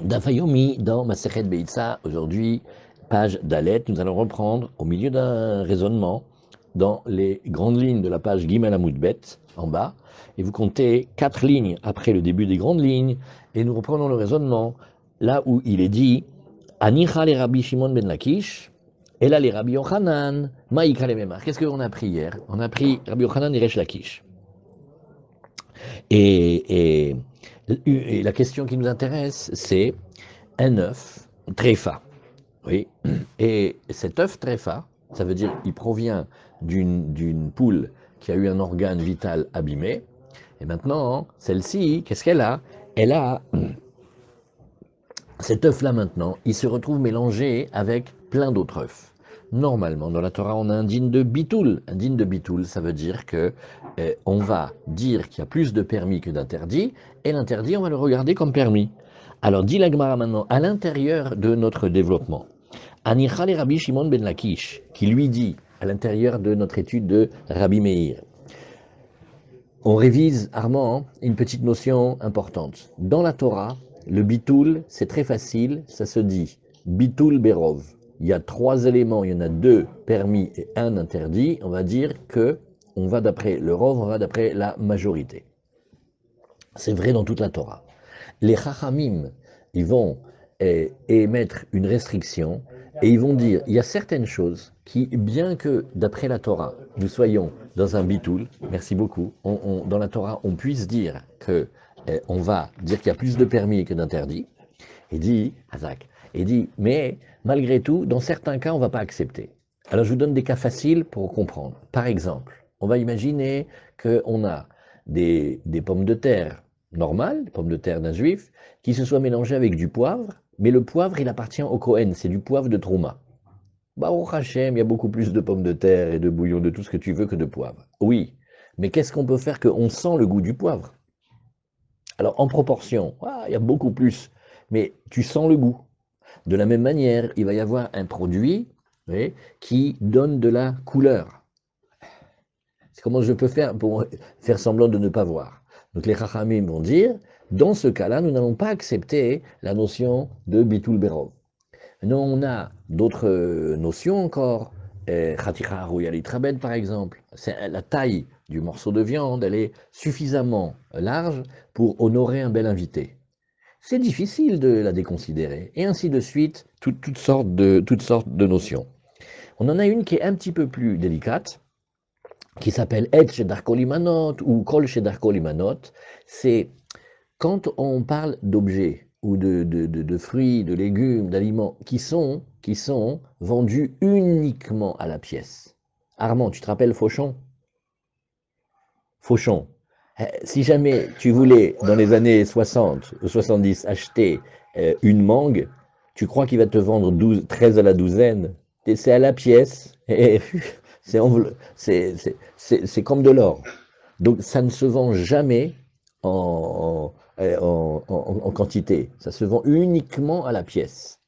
Dafayomi dans Masechet Beitza, aujourd'hui, page Dalet, nous allons reprendre au milieu d'un raisonnement dans les grandes lignes de la page Gimel Amud Bet, en bas, et vous comptez 4 lignes après le début des grandes lignes, et nous reprenons le raisonnement là où il est dit Anicha les Rabbi Shimon ben Lakish, et là les Rabbi Yochanan, Maïka les Memar. Qu'est-ce qu'on a appris hier? On a appris Rabbi Yochanan et Resh Lakish. Et, et la question qui nous intéresse, c'est un œuf tréfa. Oui. Et cet œuf tréfa, ça veut dire qu'il provient d'une poule qui a eu un organe vital abîmé. Et maintenant, celle-ci, qu'est-ce qu'elle a? Elle a cet œuf-là maintenant, il se retrouve mélangé avec plein d'autres œufs. Normalement, dans la Torah, on a un din de bitoul. Un din de bitoul, ça veut dire que on va dire qu'il y a plus de permis que d'interdits, et l'interdit, on va le regarder comme permis. Alors, dit la Gemara maintenant, à l'intérieur de notre développement, Anicha le Rabbi Shimon ben Lakish, qui lui dit, à l'intérieur de notre étude de Rabbi Meir, on révise, Armand, une petite notion importante. Dans la Torah, le bitoul, c'est très facile, ça se dit bitoul berov. Il y a 3 éléments, il y en a 2 permis et 1 interdit. On va dire que on va d'après le rov, on va d'après la majorité. C'est vrai dans toute la Torah. Les chachamim, ils vont émettre une restriction et ils vont dire, il y a certaines choses qui, bien que d'après la Torah, nous soyons dans un bitoul, merci beaucoup, dans la Torah, on puisse dire que on va dire qu'il y a plus de permis que d'interdits, et dit, Azak, et dit, mais malgré tout, dans certains cas, on ne va pas accepter. Alors je vous donne des cas faciles pour comprendre. Par exemple, on va imaginer qu'on a des pommes de terre normales, pommes de terre d'un juif, qui se soient mélangées avec du poivre, mais le poivre, il appartient au Kohen, c'est du poivre de Trouma. Baruch Hashem, il y a beaucoup plus de pommes de terre et de bouillon, de tout ce que tu veux que de poivre. Oui, mais qu'est-ce qu'on peut faire qu'on sent le goût du poivre? Alors en proportion, il y a beaucoup plus, mais tu sens le goût. De la même manière, il va y avoir un produit, oui, qui donne de la couleur. C'est comment je peux faire pour faire semblant de ne pas voir. Donc les Chachamim vont dire, dans ce cas-là, nous n'allons pas accepter la notion de Bitul Berov. Maintenant, on a d'autres notions encore. Khatira Royal Trabed, par exemple. C'est la taille du morceau de viande, elle est suffisamment large pour honorer un bel invité. C'est difficile de la déconsidérer. Et ainsi de suite, toutes sortes de notions. On en a une qui est un petit peu plus délicate, qui s'appelle Et Shedar Kol Imanot ou Kol Shedar Kol Imanot. C'est quand on parle d'objets ou de fruits, de légumes, d'aliments qui sont vendus uniquement à la pièce. Armand, tu te rappelles Fauchon? Fauchon. Si jamais tu voulais, dans les années 60 ou 70, acheter une mangue, tu crois qu'il va te vendre 13 à la douzaine? C'est à la pièce, et c'est comme de l'or. Donc ça ne se vend jamais en quantité, ça se vend uniquement à la pièce.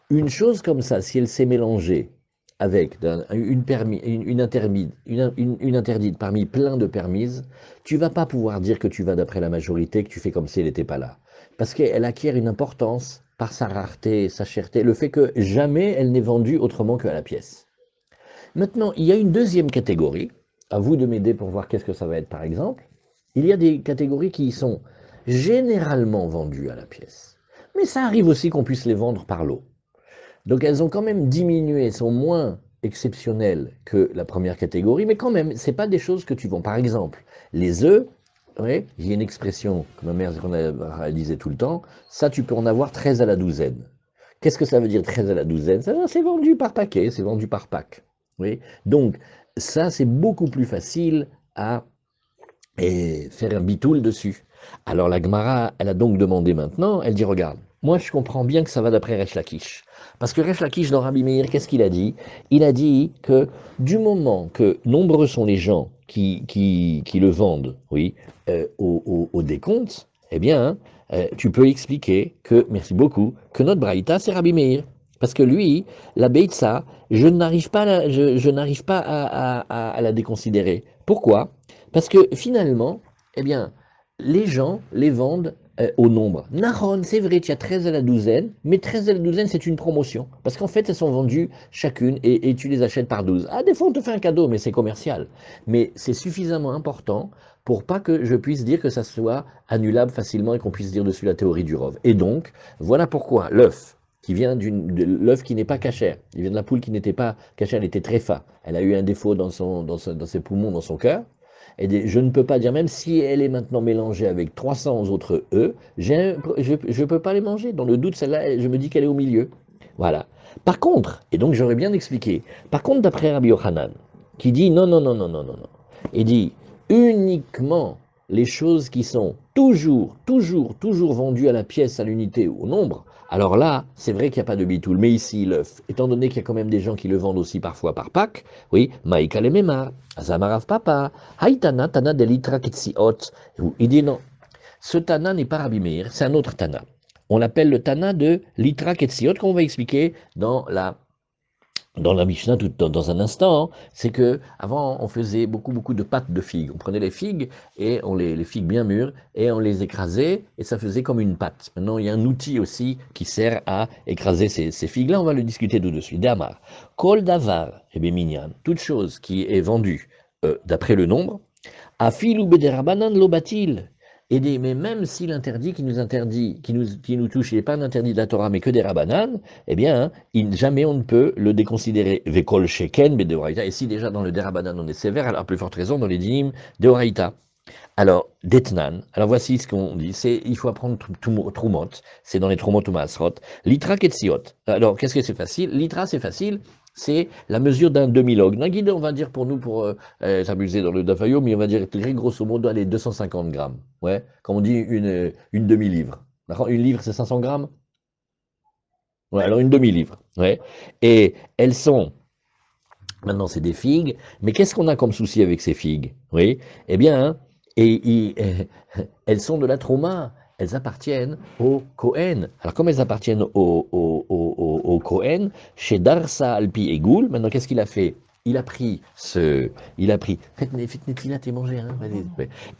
Une chose comme ça, si elle s'est mélangée avec une interdite parmi plein de permises, tu vas pas pouvoir dire que tu vas d'après la majorité, que tu fais comme si elle n'était pas là. Parce qu'elle acquiert une importance par sa rareté, sa cherté, le fait que jamais elle n'est vendue autrement qu'à la pièce. Maintenant, il y a une deuxième catégorie, à vous de m'aider pour voir qu'est-ce que ça va être par exemple. Il y a des catégories qui sont généralement vendues à la pièce. Mais ça arrive aussi qu'on puisse les vendre par lot. Donc elles ont quand même diminué, sont moins exceptionnelles que la première catégorie, mais quand même, ce n'est pas des choses que tu vends. Par exemple, les œufs, ouais, il y a une expression que ma mère disait tout le temps, ça tu peux en avoir 13 à la douzaine. Qu'est-ce que ça veut dire 13 à la douzaine? Ça, c'est vendu par paquet, c'est vendu par pack. Oui. Donc ça, c'est beaucoup plus facile à faire un bitoul dessus. Alors la Gemara, elle a donc demandé maintenant, elle dit, regarde, moi je comprends bien que ça va d'après Resh Lakish. Parce que Resh Lakish dans Rabbi Meir, qu'est-ce qu'il a dit? Il a dit que du moment que nombreux sont les gens qui le vendent, oui, au décompte, eh bien, tu peux expliquer que, merci beaucoup, que notre Braïta, c'est Rabbi Meir. Parce que lui, la Beitza, je n'arrive pas, je n'arrive pas à la déconsidérer. Pourquoi? Parce que finalement, eh bien, les gens les vendent au nombre. Nahon, c'est vrai, tu as 13 à la douzaine, mais 13 à la douzaine, c'est une promotion. Parce qu'en fait, elles sont vendues chacune et tu les achètes par 12. Ah, des fois, on te fait un cadeau, mais c'est commercial. Mais c'est suffisamment important pour pas que je puisse dire que ça soit annulable facilement et qu'on puisse dire dessus la théorie du rove. Et donc, voilà pourquoi l'œuf, qui vient de l'œuf qui n'est pas cachère, il vient de la poule qui n'était pas cachère, elle était tréfa. Elle a eu un défaut dans ses poumons, dans son cœur. Et je ne peux pas dire, même si elle est maintenant mélangée avec 300 autres œufs, je ne peux pas les manger. Dans le doute, celle-là, je me dis qu'elle est au milieu. Voilà. Par contre, et donc j'aurais bien expliqué, par contre, d'après Rabbi Yochanan, qui dit non, non, non, non, non, non, non, il dit uniquement les choses qui sont toujours, toujours, toujours vendues à la pièce, à l'unité ou au nombre, alors là, c'est vrai qu'il n'y a pas de bitoul. Mais ici, l'œuf, étant donné qu'il y a quand même des gens qui le vendent aussi parfois par pack, oui, Maïka le Memar, Azamarav Papa, Haïtana, Tana de Litra Ketsiot. Il dit non, ce Tana n'est pas Rabbi Meir, c'est un autre Tana. On l'appelle le Tana de Litra Ketsiot, qu'on va expliquer dans la Mishnah dans un instant. C'est que avant on faisait beaucoup de pâtes de figues. On prenait les figues et les figues bien mûres et on les écrasait et ça faisait comme une pâte. Maintenant il y a un outil aussi qui sert à écraser ces figues-là. On va le discuter tout de suite. Damar, kol davar, et minyan, toute chose qui est vendue d'après le nombre. Afil ou bederabanan lobatil. Mais même si l'interdit qui nous interdit, qui nous touche, il n'est pas un interdit de la Torah, mais que des rabanan, eh bien, jamais on ne peut le déconsidérer. Vekol sheken bedeoraita. Et si déjà dans le derabanan on est sévère, alors à plus forte raison dans les dinim deoraita. Alors, Detnan, alors voici ce qu'on dit, c'est il faut apprendre Trumot, c'est dans les Trumot ou Maasrot, Litra Ketsiot. Alors, qu'est-ce que c'est facile? Litra, c'est facile, c'est la mesure d'un demi-log. Nagide, on va dire pour nous, pour s'amuser dans le Dafayo, mais on va dire très grosso modo, allez, 250 grammes. Ouais, comme on dit, une demi-livre. D'accord. Une livre, c'est 500 grammes? Ouais, alors une demi-livre. Ouais. Et elles sont, maintenant c'est des figues, mais qu'est-ce qu'on a comme souci avec ces figues? Oui, eh bien, hein, elles sont de la trauma, elles appartiennent au Kohen. Alors comme elles appartiennent au Kohen, chez Darsa Alpi et Goul, maintenant qu'est-ce qu'il a fait? Faites Netfila, t'es mangé, hein,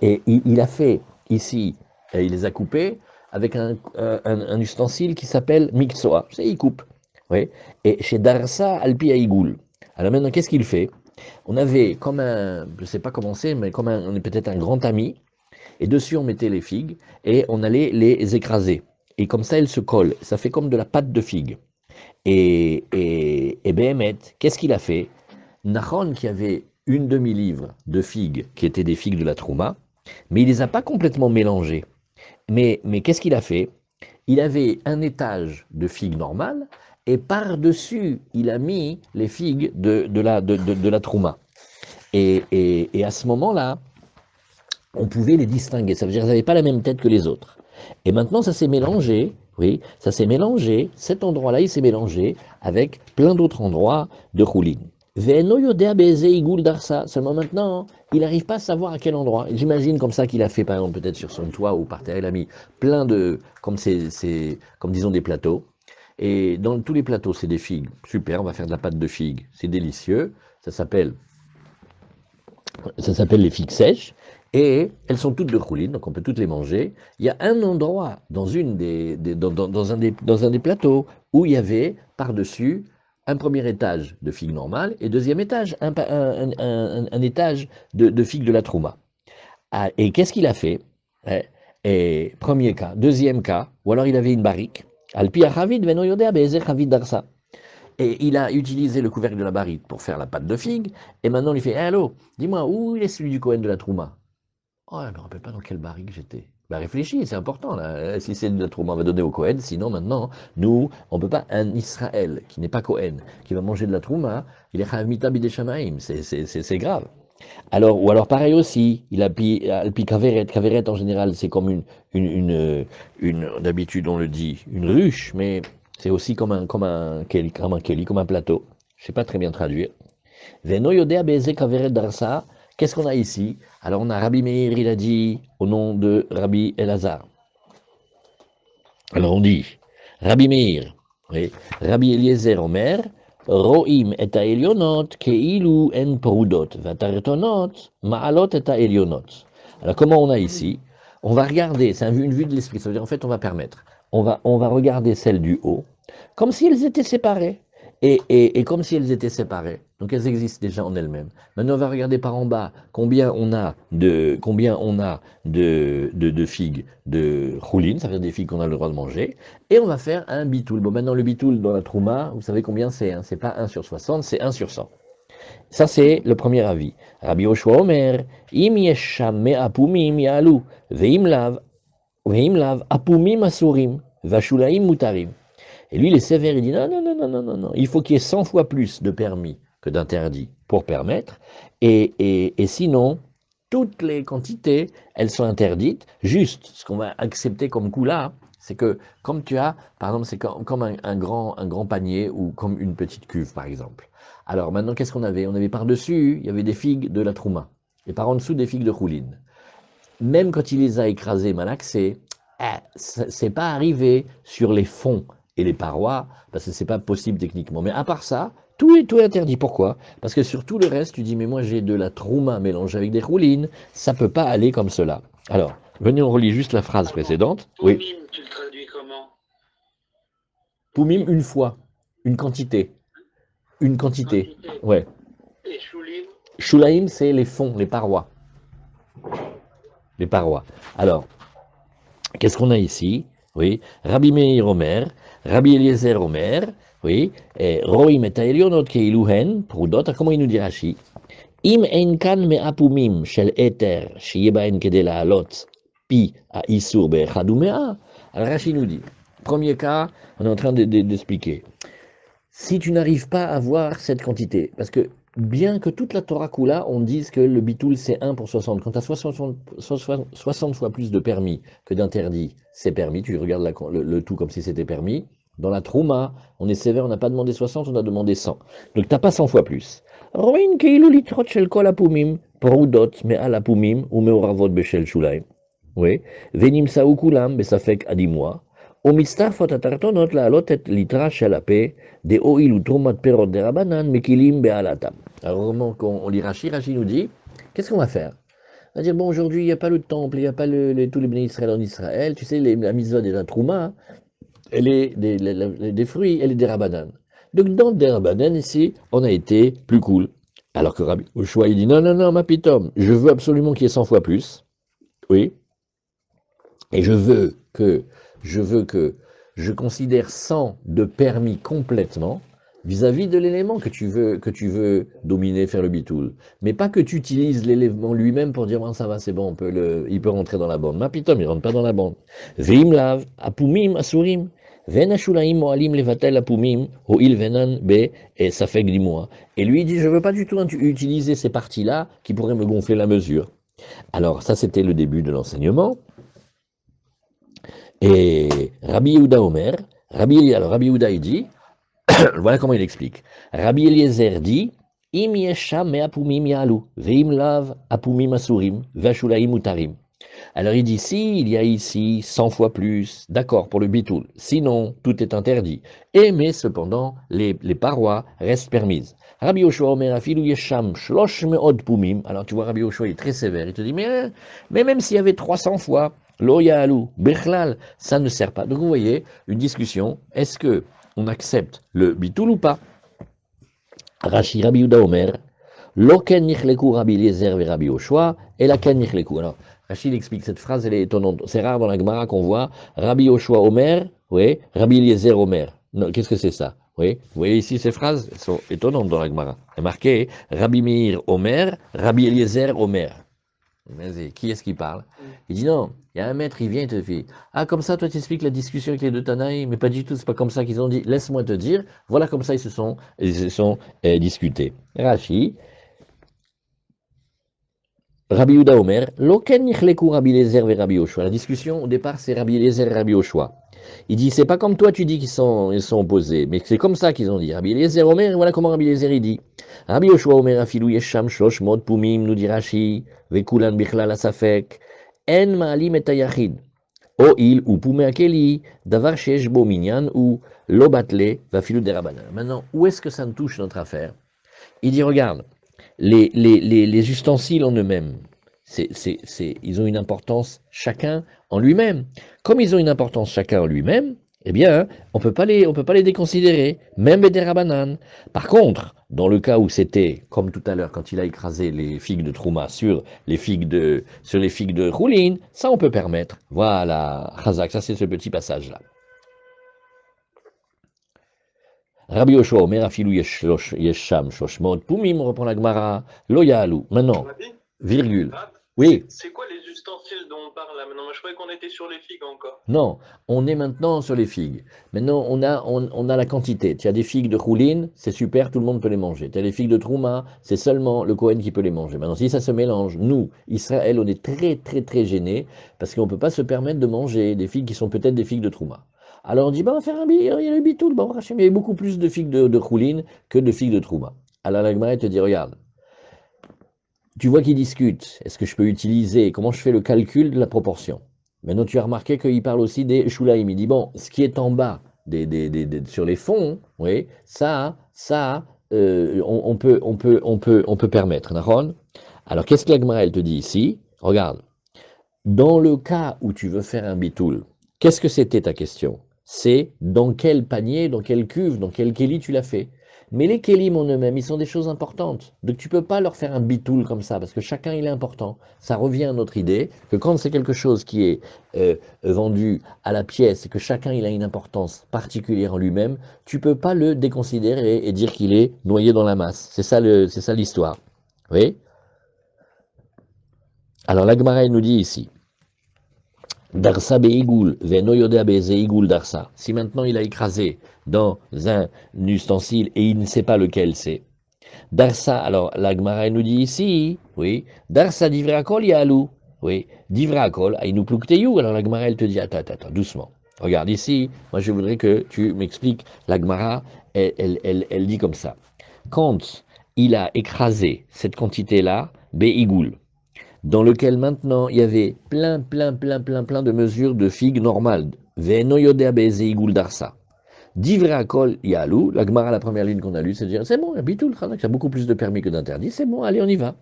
et il a fait ici, il les a coupés avec un ustensile qui s'appelle Miksoa, c'est il coupe, oui, et chez Darsa Alpi et Goul. Alors maintenant qu'est-ce qu'il fait? On avait comme je ne sais pas comment c'est, mais comme on est peut-être un grand ami, et dessus on mettait les figues, et on allait les écraser. Et comme ça, elles se collent. Ça fait comme de la pâte de figue. Et Béhémet, qu'est-ce qu'il a fait? Nahon, qui avait une demi-livre de figues, qui étaient des figues de la Trouma, mais il les a pas complètement mélangées. Mais qu'est-ce qu'il a fait? Il avait un étage de figues normales, et par-dessus, il a mis les figues de la Trouma. Et à ce moment-là, on pouvait les distinguer. Ça veut dire qu'elles n'avaient pas la même tête que les autres. Et maintenant, ça s'est mélangé, oui, ça s'est mélangé, cet endroit-là, il s'est mélangé avec plein d'autres endroits de Choulin. Seulement maintenant, il n'arrive pas à savoir à quel endroit. J'imagine comme ça qu'il a fait, par exemple, peut-être sur son toit ou par terre, il a mis plein de, comme disons des plateaux. Et dans tous les plateaux, c'est des figues. Super, on va faire de la pâte de figues. C'est délicieux. Ça s'appelle les figues sèches, et elles sont toutes de rouline, donc on peut toutes les manger. Il y a un endroit dans un des plateaux où il y avait par-dessus un premier étage de figues normales et deuxième étage, un étage de figues de la Trouma. Ah, et qu'est-ce qu'il a fait? Hein. Et premier cas. Deuxième cas, ou alors il avait une barrique. Alpi achavid veno yodea be'ezer chavid darsa. Et il a utilisé le couvercle de la barrique pour faire la pâte de figue. Et maintenant, il fait hey, allô, dis-moi, où il est celui du Cohen de la Trouma? Oh, je ne me rappelle pas dans quelle barrique j'étais. Ben, réfléchis, c'est important là. Si c'est de la Trouma, on va donner au Cohen. Sinon, maintenant, nous, on ne peut pas. Un Israël qui n'est pas Cohen, qui va manger de la Trouma, il est Chayav Bidei Shamaim. C'est grave. Alors, ou alors pareil aussi, il a pris Kaveret. Kaveret en général, c'est comme d'habitude on le dit, une ruche, mais c'est aussi comme un plateau. Je ne sais pas très bien traduire. Veno yodea beze Kaveret darsa. Qu'est-ce qu'on a ici? Alors on a Rabbi Meir, il a dit au nom de Rabbi Elazar. Alors on dit Rabbi Meir, oui, Rabbi Eliezer Omer, Roim et haelionot keilu en prudot, vataretonot ma'alot et haelionot. Alors comment on a ici? on va regarder, c'est une vue de l'esprit, ça veut dire en fait on va permettre, on va regarder celles du haut, comme si elles étaient séparées, et comme si elles étaient séparées, donc elles existent déjà en elles-mêmes. Maintenant on va regarder par en bas combien on a de figues de choulin, ça veut dire des figues qu'on a le droit de manger, et on va faire un bitoul. Bon maintenant le bitoul dans la trouma, vous savez combien c'est, hein, c'est pas 1 sur 60, c'est 1 sur 100. Ça, c'est le premier avis. Rabbi Yoshua Omer, im yesham me apumim yalu, veim lav apumim asurim, vashulaim mutarim. Et lui, il est sévère, il dit non, non, non, non, non, non, non. Il faut qu'il y ait 100 fois plus de permis que d'interdits pour permettre. Et sinon, toutes les quantités, elles sont interdites. Juste, ce qu'on va accepter comme coup là, c'est que comme tu as, par exemple, c'est comme un grand panier ou comme une petite cuve, par exemple. Alors maintenant, qu'est-ce qu'on avait? On avait par-dessus, il y avait des figues de la trouma. Et par en dessous, des figues de rouline. Même quand il les a écrasées, malaxées, c'est pas arrivé sur les fonds et les parois, parce que c'est pas possible techniquement. Mais à part ça, tout est interdit. Pourquoi? Parce que sur tout le reste, tu dis, mais moi j'ai de la trouma mélangée avec des roulines, ça peut pas aller comme cela. Alors, venez, on relit juste la phrase précédente. Oui. Poumim, tu le traduis comment? Poumim, une fois, une quantité. Une quantité. Quantité. Ouais. Et Choulim? Shulaim, c'est les fonds, les parois. Les parois. Alors, qu'est-ce qu'on a ici? Oui, Rabbi Meir Omer, Rabbi Eliezer Omer, oui, Roim et Elionot Keiluhen, Prudot, comment il nous dit Rashi? Im en kan me apumim shel eter, shiye baen kede la'alot, pi a isur be'echad u'mea. Alors Rashi nous dit, premier cas, on est en train d'expliquer. Si tu n'arrives pas à voir cette quantité, parce que bien que toute la Torah Kula, on dise que le bitoul c'est 1 pour 60, quand tu as 60 fois plus de permis que d'interdits, c'est permis, tu regardes le tout comme si c'était permis. Dans la Trouma, on est sévère, on n'a pas demandé 60, on a demandé 100. Donc tu n'as pas 100 fois plus. Roin keilu litrot shel kol apumim, prudot me'al apumim ou me'oravot beshel shulaim. Oui. Venim saou kulam besafek adimoa. ומצטרפות התחתונות להעלות את ליטרה של הפה, דאויל ותרומת פירות דרבנן, מקילים בעלתם. Alors, au moment qu'on lit Rashi, Rashi nous dit, qu'est-ce qu'on va faire? On va dire, bon, aujourd'hui, il n'y a pas le temple, il n'y a pas tous les bénis Israël en Israël, tu sais, la mitzvah de la trouma, elle est des fruits, elle est des rabanan. Donc, dans des rabanan, ici, on a été plus cool. Alors que Rabbi Oshua, il dit, non, non, non, ma pitom, je veux absolument qu'il y ait 100 fois plus. Oui. Et je veux que je considère 100 de permis complètement vis-à-vis de l'élément que tu veux dominer, faire le bitoul. Mais pas que tu utilises l'élément lui-même pour dire, oh, ça va, c'est bon, il peut rentrer dans la bande. Ma pitom, il rentre pas dans la bande. Vim lav, apumim, asurim. Ven ashulaim moalim levatel apumim, ho'il venan be, et ça fait moi. Et lui, il dit, je veux pas du tout utiliser ces parties-là qui pourraient me gonfler la mesure. Alors, ça, c'était le début de l'enseignement. Et Rabbi Yehuda Omer, alors Rabbi Yehuda il dit, voilà comment il explique. Rabbi Eliezer dit, Im yesham me apumim yalu, veim lav apumim asurim, vashulaim utarim. Alors il dit, si il y a ici 100 fois plus, d'accord pour le bitoul, sinon tout est interdit. Mais cependant, les parois restent permises. Rabbi Yoshua Omer afilu yesham shlosh me'od pumim. Alors tu vois, Rabbi Yoshua est très sévère, il te dit, mais même s'il y avait 300 fois, lo ya'alu, bechlal, ça ne sert pas. Donc vous voyez, une discussion, est-ce que on accepte le bitoul ou pas? Rashi Rabbi Yehuda Omer, lo ken nichleku Rabbi Eliezer ve Rabbi Yoshua, et la ken nichleku. Alors, Rachid explique cette phrase, elle est étonnante. C'est rare dans la Gemara qu'on voit Rabbi Yoshua Omer, oui, Rabbi Eliezer Omer. Qu'est-ce que c'est ça? Oui, vous voyez ici ces phrases, elles sont étonnantes dans la Gemara. C'est marqué Rabbi Meir Omer, Rabbi Eliezer Omer. Mais qui est-ce qui parle? Il dit non, il y a un maître, il vient et te dit, ah comme ça toi tu expliques la discussion avec les deux Tanaï, mais pas du tout, c'est pas comme ça qu'ils ont dit, laisse-moi te dire, voilà comme ça ils se sont discutés. Rashi, Rabbi Yehuda Omer, Loken nichleku Rabbi Eliezer ve Rabbi Yoshua. La discussion au départ c'est Rabbi Eliezer et Rabbi Yoshua. Il dit c'est pas comme toi tu dis qu'ils sont opposés, mais c'est comme ça qu'ils ont dit. Rabbi Eliezer Omer, voilà comment Rabbi Eliezer il dit. Rabbi Yoshua Omer afilu yesham shlosh mod pumim nous dit Rashi vekulan bichlal asafek en maalim et hayachid. Oil ou poumé akeli davar shesh bo minyan ou lo batle vafilu derabanan. Maintenant où est-ce que ça ne touche notre affaire? Il dit regarde. Les ustensiles en eux-mêmes, Ils ont une importance chacun en lui-même. Comme ils ont une importance chacun en lui-même, eh bien, on peut pas les déconsidérer, même des rabanan. Par contre, dans le cas où c'était, comme tout à l'heure, quand il a écrasé les figues de Trouma sur les figues de Roulin, ça on peut permettre. Voilà, Chazak, ça c'est ce petit passage-là. Rabbi Yoshua Omer, afilou yesham, shoshmot, poumim, on reprend la Gemara, lo ya'alu. Maintenant, Rabbi, virgule. ah, Oui, c'est quoi les ustensiles dont on parle là maintenant? Moi, je croyais qu'on était sur les figues encore. non, on est maintenant sur les figues. Maintenant, on a la quantité. Tu as des figues de Choulin, c'est super, tout le monde peut les manger. Tu as les figues de Trouma, c'est seulement le Kohen qui peut les manger. Maintenant, si ça se mélange, nous, Israël, on est très, très, très gênés parce qu'on ne peut pas se permettre de manger des figues qui sont peut-être des figues de Trouma. Alors on dit, bah, on va faire il y a le bitoul, bah, il y a beaucoup plus de figues de Choulin que de figues de Trouma. Alors la Gemara te dit, regarde, tu vois qu'ils discutent. Est-ce que je peux utiliser, comment je fais le calcul de la proportion? Maintenant, tu as remarqué qu'il parle aussi des Shulaim. Il dit, bon, ce qui est en bas, sur les fonds, oui, on peut permettre. Nahon. Alors, qu'est-ce que la Gemara, elle te dit ici? Regarde, dans le cas où tu veux faire un bitoul, qu'est-ce que c'était ta question? C'est dans quel panier, dans quelle cuve, dans quel kéli tu l'as fait. Mais les kélim en eux-mêmes, ils sont des choses importantes. Donc tu peux pas leur faire un bitoul comme ça, parce que chacun il est important. Ça revient à notre idée que quand c'est quelque chose qui est vendu à la pièce et que chacun il a une importance particulière en lui-même, tu peux pas le déconsidérer et dire qu'il est noyé dans la masse. C'est ça l'histoire. Oui. Alors la Gemara elle nous dit ici. Darsa Beigul, Veno Yodea Bezeigul Darsa. Si maintenant il a écrasé dans un ustensile et il ne sait pas lequel c'est. Darsa, alors la Gemara nous dit ici, oui, Darsa Divrakol Yalu, oui, Divrakol, Ainu Plukteyu. Alors la Gemara elle te dit, attends, doucement. Regarde ici, moi je voudrais que tu m'expliques, la Gemara, elle dit comme ça. Quand il a écrasé cette quantité-là, Beigul, dans lequel maintenant il y avait plein de mesures de figues normales. Veno yodea bezeigul darsa. Divrakol yalou, la Gemara, la première ligne qu'on a lue, c'est de dire c'est bon, Bitoul Khanak, il y a beaucoup plus de permis que d'interdits, c'est bon, allez, on y va.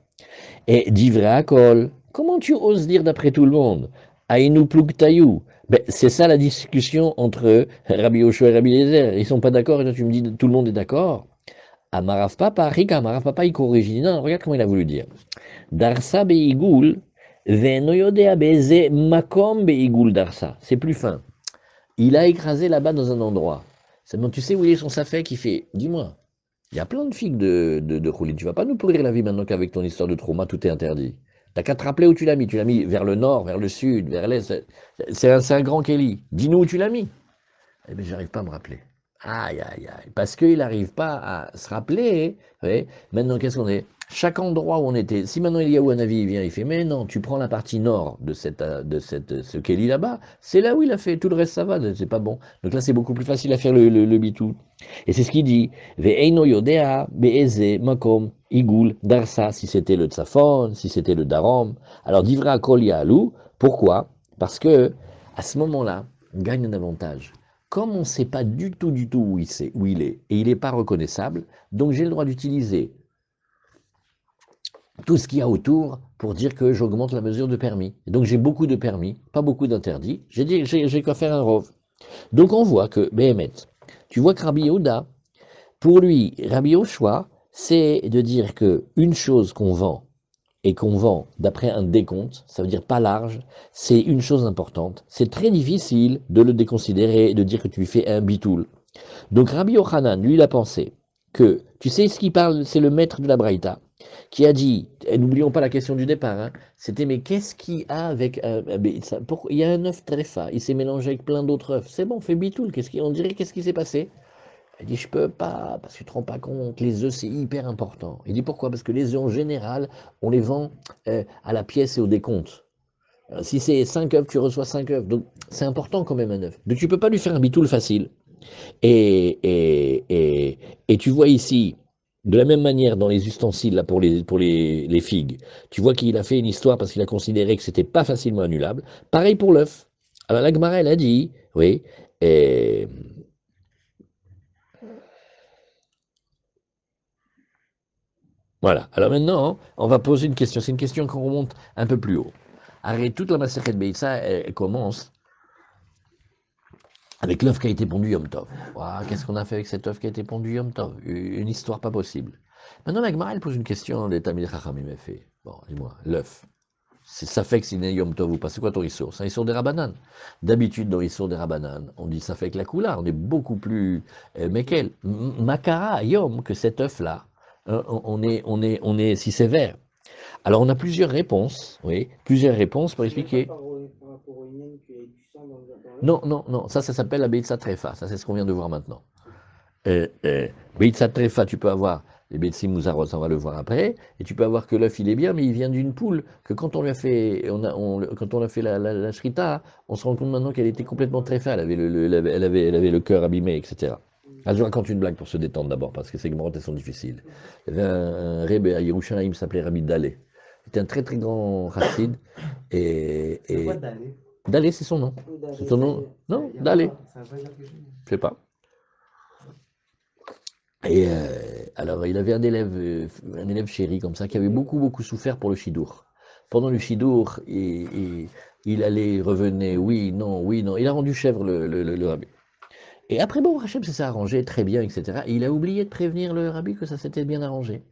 Et Divrakol, comment tu oses dire d'après tout le monde Aïnou Plouktaïou, ben, c'est ça la discussion entre Rabbi Yoshua et Rabbi Eliezer. Ils sont pas d'accord et toi tu me dis tout le monde est d'accord. Amarav Papa, Rika, Amarav Papa, il corrige. Non, regarde comment il a voulu dire. Darsa beigul, venoyodea beze makom beigul darsa. C'est plus fin. Il a écrasé là-bas dans un endroit. Seulement, tu sais où il est son safek qui fait, dis-moi, il y a plein de figues de Khoulid. Tu vas pas nous pourrir la vie maintenant qu'avec ton histoire de trauma, tout est interdit. T'as qu'à te rappeler où tu l'as mis. Tu l'as mis vers le nord, vers le sud, vers l'est. C'est un grand Kelly. Dis-nous où tu l'as mis. Eh bien, j'arrive pas à me rappeler. Aïe, aïe, aïe. Parce qu'il n'arrive pas à se rappeler. Oui. Maintenant, qu'est-ce qu'on est? Chaque endroit où on était, si maintenant Eliaou Hanavi il vient, il fait, mais non, tu prends la partie nord ce Kelly là-bas, c'est là où il a fait, tout le reste ça va, c'est pas bon. Donc là, c'est beaucoup plus facile à faire le bitou. Et c'est ce qu'il dit, Ve'eino yodea, be'eze, makom, igul, darsa, si c'était le tsafon, si c'était le darom. Alors, divra kol ya'alou, pourquoi? Parce que, à ce moment-là, on gagne un avantage. Comme on ne sait pas du tout où il est, et il n'est pas reconnaissable, donc j'ai le droit d'utiliser tout ce qu'il y a autour pour dire que j'augmente la mesure de permis. Et donc j'ai beaucoup de permis, pas beaucoup d'interdits, j'ai qu'à faire un rov. Donc on voit que, Béhémet, tu vois que Rabbi Yehuda, pour lui, Rabbi Yoshua, c'est de dire que une chose qu'on vend, et qu'on vend d'après un décompte, ça veut dire pas large, c'est une chose importante. C'est très difficile de le déconsidérer et de dire que tu lui fais un bitoul. Donc Rabbi Yochanan, lui, il a pensé que, tu sais ce qu'il parle, c'est le maître de la Braïta, qui a dit, et n'oublions pas la question du départ, hein, c'était mais qu'est-ce qu'il y a avec il y a un œuf tréfa, il s'est mélangé avec plein d'autres œufs, c'est bon, fais bitoul, on dirait qu'est-ce qui s'est passé? Il dit je peux pas, parce que tu te rends pas compte, les œufs c'est hyper important. Il dit pourquoi? Parce que les œufs en général, on les vend à la pièce et au décompte. Si c'est 5 œufs, tu reçois 5 œufs, donc c'est important quand même un œuf. Donc tu peux pas lui faire un bitoul facile. Et, et, et, et tu vois ici, de la même manière dans les ustensiles là, pour les figues, tu vois qu'il a fait une histoire parce qu'il a considéré que c'était pas facilement annulable. Pareil pour l'œuf. Alors la Gemara, elle a dit, oui, et, Voilà. Alors maintenant, on va poser une question. C'est une question qu'on remonte un peu plus haut. Arrête, toute la Masechet Beitza, elle commence avec l'œuf qui a été pondu Yom Tov. Ouah, qu'est-ce qu'on a fait avec cet œuf qui a été pondu Yom Tov? Une histoire pas possible. Maintenant, la Gemara, elle pose une question, les Tamil Chachamim m'a fait. Bon, dis-moi, l'œuf, ça fait que c'est né Yom Tov ou pas? C'est quoi ton issour? C'est un issour des Rabanan. D'habitude, dans l'issour des Rabanan, on dit ça fait que la coula, on est beaucoup plus mekel. Makara, Yom, que cet œuf-là, on est si sévère. Alors, on a plusieurs réponses, oui, plusieurs réponses pour expliquer. Par rapport au Yen qu'il y ait du sang dans l'œuf. Non, non, non, ça s'appelle la Beitza Trefa, ça c'est ce qu'on vient de voir maintenant. Beitza Trefa, tu peux avoir les Beitsim Mouzaros, on va le voir après, et tu peux avoir que l'œuf il est bien, mais il vient d'une poule, que quand on lui a fait, quand on a fait la shrita, on se rend compte maintenant qu'elle était complètement Trefa, elle avait le cœur abîmé, etc. Ah, je vous raconte une blague pour se détendre d'abord, parce que ces grandes elles sont difficiles. Il y avait un Rebbe à Yerushalayim, il s'appelait Rabbi Dalé. C'était un très très grand chassid, et Pourquoi d'aller Dalé, c'est son nom. C'est son nom? Non, Dalé. Je sais pas. Et alors, il avait un élève chéri comme ça, qui avait beaucoup, beaucoup souffert pour le Shidour. Pendant le Shidour, il allait, revenait, oui, non, oui, non. Il a rendu chèvre le rabbi. Et après, bon, Hachem, ça s'est arrangé très bien, etc. Et il a oublié de prévenir le rabbi que ça s'était bien arrangé.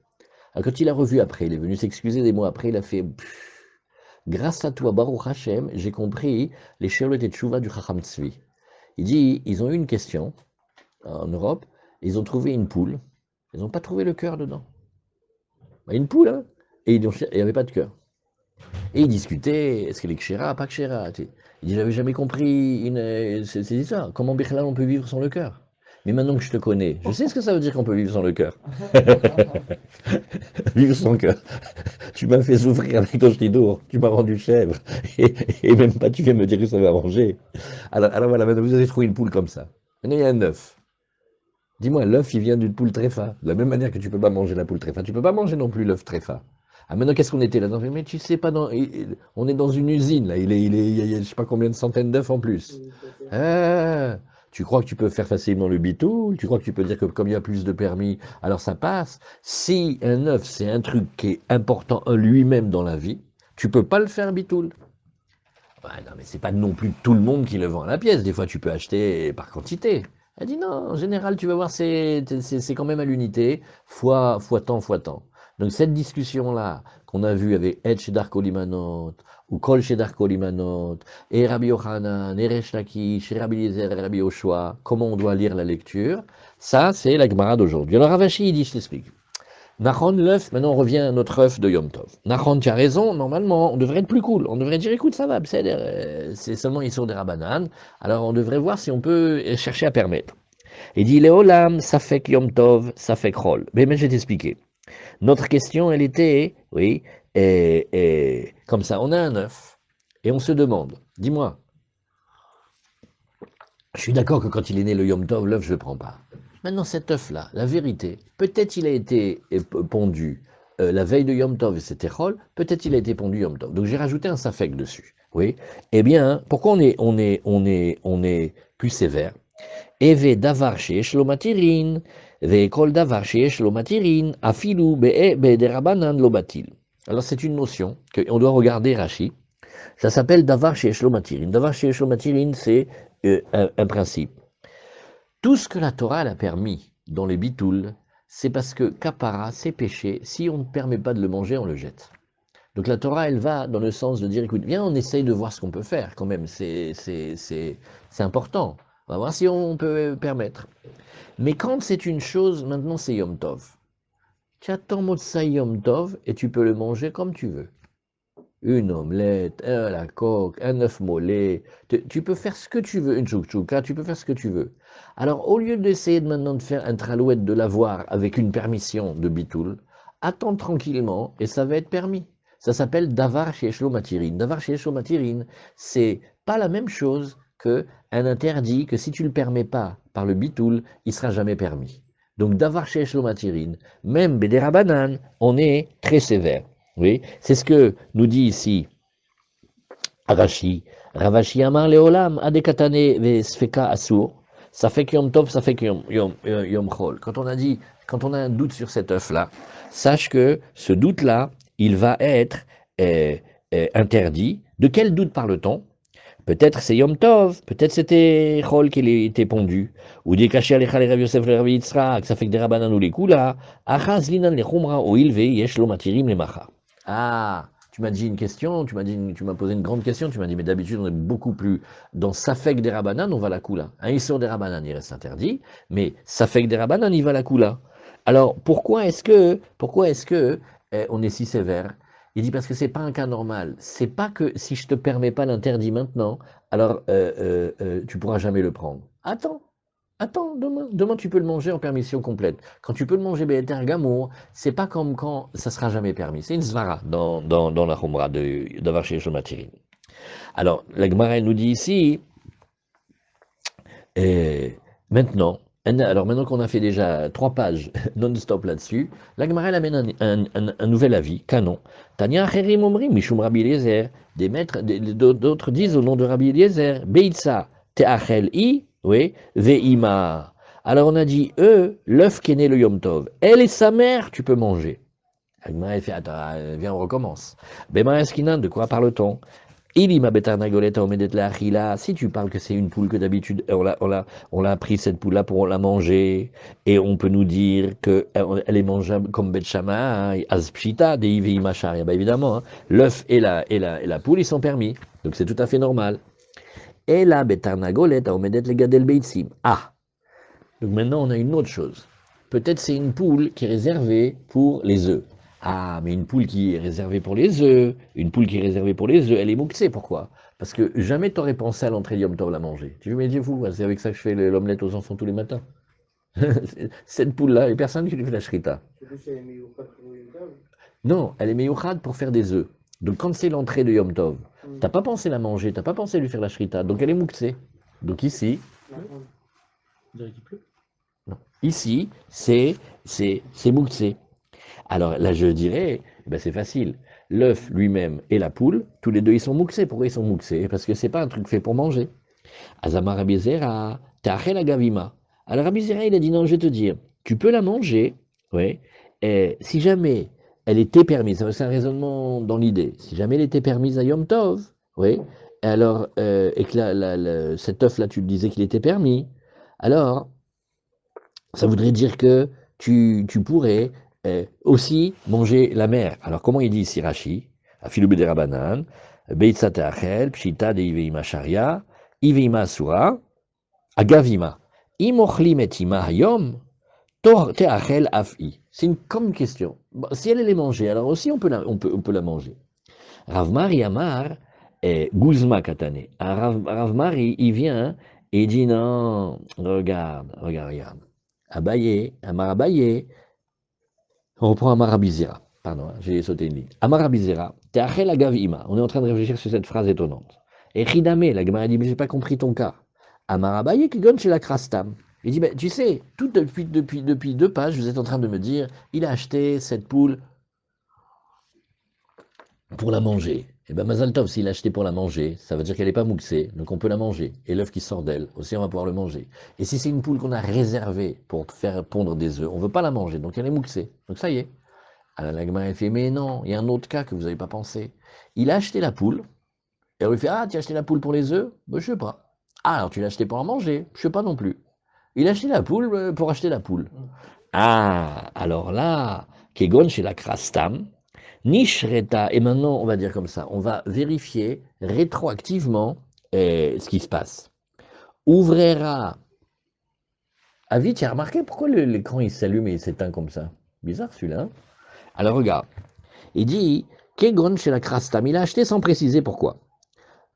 Alors, quand il a revu après, il est venu s'excuser des mois après, il a fait grâce à toi, Baruch Hashem, j'ai compris les Sheolot et Tchouva du Chacham Tzvi. Il dit ils ont eu une question en Europe, ils ont trouvé une poule, ils n'ont pas trouvé le cœur dedans. Une poule, hein, et il n'y avait pas de cœur. Et ils discutaient est-ce qu'elle est Kshera, pas Kshera. Il dit j'avais jamais compris ces histoires. Comment Birla on peut vivre sans le cœur? Mais maintenant que je te connais, je sais ce que ça veut dire qu'on peut vivre sans le cœur. Vivre sans cœur. Tu m'as fait souffrir avec ton ch'tidour, tu m'as rendu chèvre, et même pas tu viens me dire que ça va manger. Alors voilà, maintenant vous avez trouvé une poule comme ça. Maintenant il y a un œuf. Dis-moi, l'œuf il vient d'une poule tréfa. De la même manière que tu peux pas manger la poule tréfa, tu peux pas manger non plus l'œuf tréfa. Ah maintenant qu'est-ce qu'on était là? Mais tu sais pas, on est dans une usine là, il y a je sais pas combien de centaines d'œufs en plus. Ah, tu crois que tu peux faire facilement le bitoul? Tu crois que tu peux dire que comme il y a plus de permis, alors ça passe? Si un œuf, c'est un truc qui est important en lui-même dans la vie, tu peux pas le faire bitoul. Ouais, non, mais c'est pas non plus tout le monde qui le vend à la pièce. Des fois, tu peux acheter par quantité. Elle dit non, en général, tu vas voir, c'est quand même à l'unité, fois temps. Donc cette discussion-là qu'on a vue avec Ed chez Darko Limanot, ou Kol chez Darko Limanot, et Rabbi Yochanan, et Resh Lakish, et Rabbi Eliezer, et Rabbi Yoshua, comment on doit lire la lecture, ça c'est la Gemara d'aujourd'hui. Alors Ravashi, il dit, je t'explique. Nachon, l'œuf, maintenant on revient à notre œuf de Yom Tov. Nachon, tu as raison, normalement, on devrait être plus cool. On devrait dire, écoute, ça va, c'est seulement ils sont des rabanan. Alors on devrait voir si on peut chercher à permettre. Il dit, Léolam, ça fait que Yom Tov, ça fait Krol. Mais je vais t'expliquer. Notre question, elle était, oui, comme ça, on a un œuf, et on se demande, dis-moi, je suis d'accord que quand il est né le Yom Tov, l'œuf, je ne le prends pas. Maintenant, cet œuf-là, la vérité, peut-être il a été pondu la veille de Yom Tov et c'était Chol, peut-être il a été pondu Yom Tov. Donc j'ai rajouté un safek dessus. Oui. Eh bien, pourquoi on est plus sévère? Eve davar sheyesh lo matirin, ve'kol davar sheyesh lo matirin, afilu be'derabanan lo batil. Alors c'est une notion qu'on doit regarder Rashi. Ça s'appelle davar sheyesh lo matirin. Davar sheyesh lo matirin, c'est un principe. Tout ce que la Torah elle a permis dans les bitouls, c'est parce que kapara, c'est péché. Si on ne permet pas de le manger, on le jette. Donc la Torah, elle va dans le sens de dire, écoute, viens, on essaye de voir ce qu'on peut faire quand même. C'est important. On va voir si on peut permettre. Mais quand c'est une chose, maintenant c'est Yom Tov. Tu attends Motsai Yom Tov et tu peux le manger comme tu veux. Une omelette, la coque, un œuf mollet, tu peux faire ce que tu veux, une chouchouka, tu peux faire ce que tu veux. Alors au lieu d'essayer maintenant de faire un tralouette de l'avoir avec une permission de bitoul, attends tranquillement et ça va être permis. Ça s'appelle davar sheyesh lo matirin. Davar sheyesh lo matirin, c'est pas la même chose que un interdit que si tu le permets pas par le bitoul, il sera jamais permis. Donc davar sheyesh lo matirin, même bederabanan, on est très sévère. Oui, c'est ce que nous dit ici Rashi. Ravashi Amar Leolam, Adekatane ve Sfeka Asur. Ça fait que Yom Tov, ça fait que Yom Chol. Quand on a un doute sur cet œuf-là, sache que ce doute-là, il va être interdit. De quel doute parle-t-on? Peut-être c'est Yom Tov, peut-être c'était Chol qui était pondu, ou des cachets alecha le Rav Yosef le Rav Yitzhak, ça fait que des rabanan ou les kula, achaz linan le chumra ou ilve yesh lo matirim le macha. Ah, tu m'as dit une question, tu m'as posé une grande question, tu m'as dit, mais d'habitude on est beaucoup plus dans Safek des rabanan, on va la kula. Un Issur des rabanan, il reste interdit, mais Safek des rabanan, il va la kula. Alors, pourquoi est-ce que on est si sévère? Il dit parce que c'est pas un cas normal. C'est pas que si je te permets pas l'interdit maintenant, alors tu pourras jamais le prendre. Attends, demain tu peux le manger en permission complète. Quand tu peux le manger Be'eter Gamour, c'est pas comme quand ça sera jamais permis. C'est une svara dans la Chumra d'avoir chez Shomatirin. Alors, la Gemara elle nous dit ici, maintenant, maintenant qu'on a fait déjà 3 pages non-stop là-dessus, la Gemara elle amène un nouvel avis, canon. Tanya Cherim Omrim, Mishum Rabbi Eliezer, des maîtres, d'autres disent au nom de Rabbi Eliezer, Beitza Teachel I, oui, Veima. Alors on a dit, l'œuf qui est né le Yom Tov, elle et sa mère, tu peux manger. La Gemara elle fait, attends, viens, on recommence. Bema Eskinan, de quoi parle-t-on? Si tu parles que c'est une poule que d'habitude on l'a pris cette poule là pour la manger et on peut nous dire que elle est mangeable comme Bet Shammai, Azpshita, Deivi Machar, bah évidemment, hein, l'œuf et la poule ils sont permis, donc c'est tout à fait normal. Et là Betarnagolet Omedet le Gadel Beitzim. Ah, donc maintenant on a une autre chose. Peut-être c'est une poule qui est réservée pour les œufs. Ah, mais une poule qui est réservée pour les œufs, elle est mouxée, pourquoi? Parce que jamais t'aurais pensé à l'entrée de Yom Tov la manger. Tu veux me dire, fou, c'est avec ça que je fais l'omelette aux enfants tous les matins. Cette poule-là, il n'y a personne qui lui fait la shrita. Surtout si elle est meilleure pas pour Yom Tov. Non, elle est meyouchad pour faire des œufs. Donc quand c'est l'entrée de Yom Tov, t'as pas pensé la manger, t'as pas pensé lui faire la shrita, donc elle est mouxée. Donc ici, On dirait qu'il pleut. non. Ici, c'est mouxé. Alors là, je dirais, ben c'est facile. L'œuf lui-même et la poule, tous les deux, ils sont mouxés. Pourquoi ils sont mouxés? Parce que c'est pas un truc fait pour manger. Azama Rabbi Zera, ta'achel agavima. Alors Rabbi Zera, il a dit non, je vais te dire, tu peux la manger, ouais, et si jamais elle était permise, c'est un raisonnement dans l'idée, si jamais elle était permise à Yom Tov, oui, alors, et que cet œuf-là, tu disais qu'il était permis, alors, ça voudrait dire que tu pourrais aussi manger la mer. Alors, comment il dit ici Rashi? Afilou de Rabanan, Beitzat Achel, Pshita de Iveima Sharia, Iveima Asura, Agavima. Imochlim et Ima Hayom, Teachel Afi. C'est comme une question. Bon, si elle est mangée, alors aussi on peut la manger. Rav Mari Amar, Guzma Katane. Rav Mari, il vient et il dit non, regarde. Abaye, Amar Abaye, on reprend Amar Abizera. Pardon, j'ai sauté une ligne. Amar Abizera, Teachel Agavima. On est en train de réfléchir sur cette phrase étonnante. Et Chidame, la Gemara dit, mais j'ai pas compris ton cas. Amar Abaye qui donne chez la Krastam. Il dit, ben, tu sais, tout depuis 2 pages, vous êtes en train de me dire, il a acheté cette poule pour la manger. Et bien, Mazal Tov, s'il l'a acheté pour la manger, ça veut dire qu'elle n'est pas mouxée, donc on peut la manger. Et l'œuf qui sort d'elle, aussi on va pouvoir le manger. Et si c'est une poule qu'on a réservée pour faire pondre des œufs, on ne veut pas la manger, donc elle est mouxée. Donc ça y est. Alors la Gemara, elle fait, mais non, il y a un autre cas que vous n'avez pas pensé. Il a acheté la poule, et on lui fait, ah, tu as acheté la poule pour les œufs? Ben, je sais pas. Ah, alors tu l'as acheté pour la manger? Je sais pas non plus. Il a acheté la poule pour acheter la poule. Ah, alors là, Kegon chez la Krastam, Nishreta, et maintenant on va dire comme ça, on va vérifier rétroactivement ce qui se passe. Ouvrera. Ah vite, tu as remarqué pourquoi l'écran il s'allume et il s'éteint comme ça? Bizarre celui-là. Hein. Alors regarde, il dit, Kegon chez la Krastam, il a acheté sans préciser pourquoi.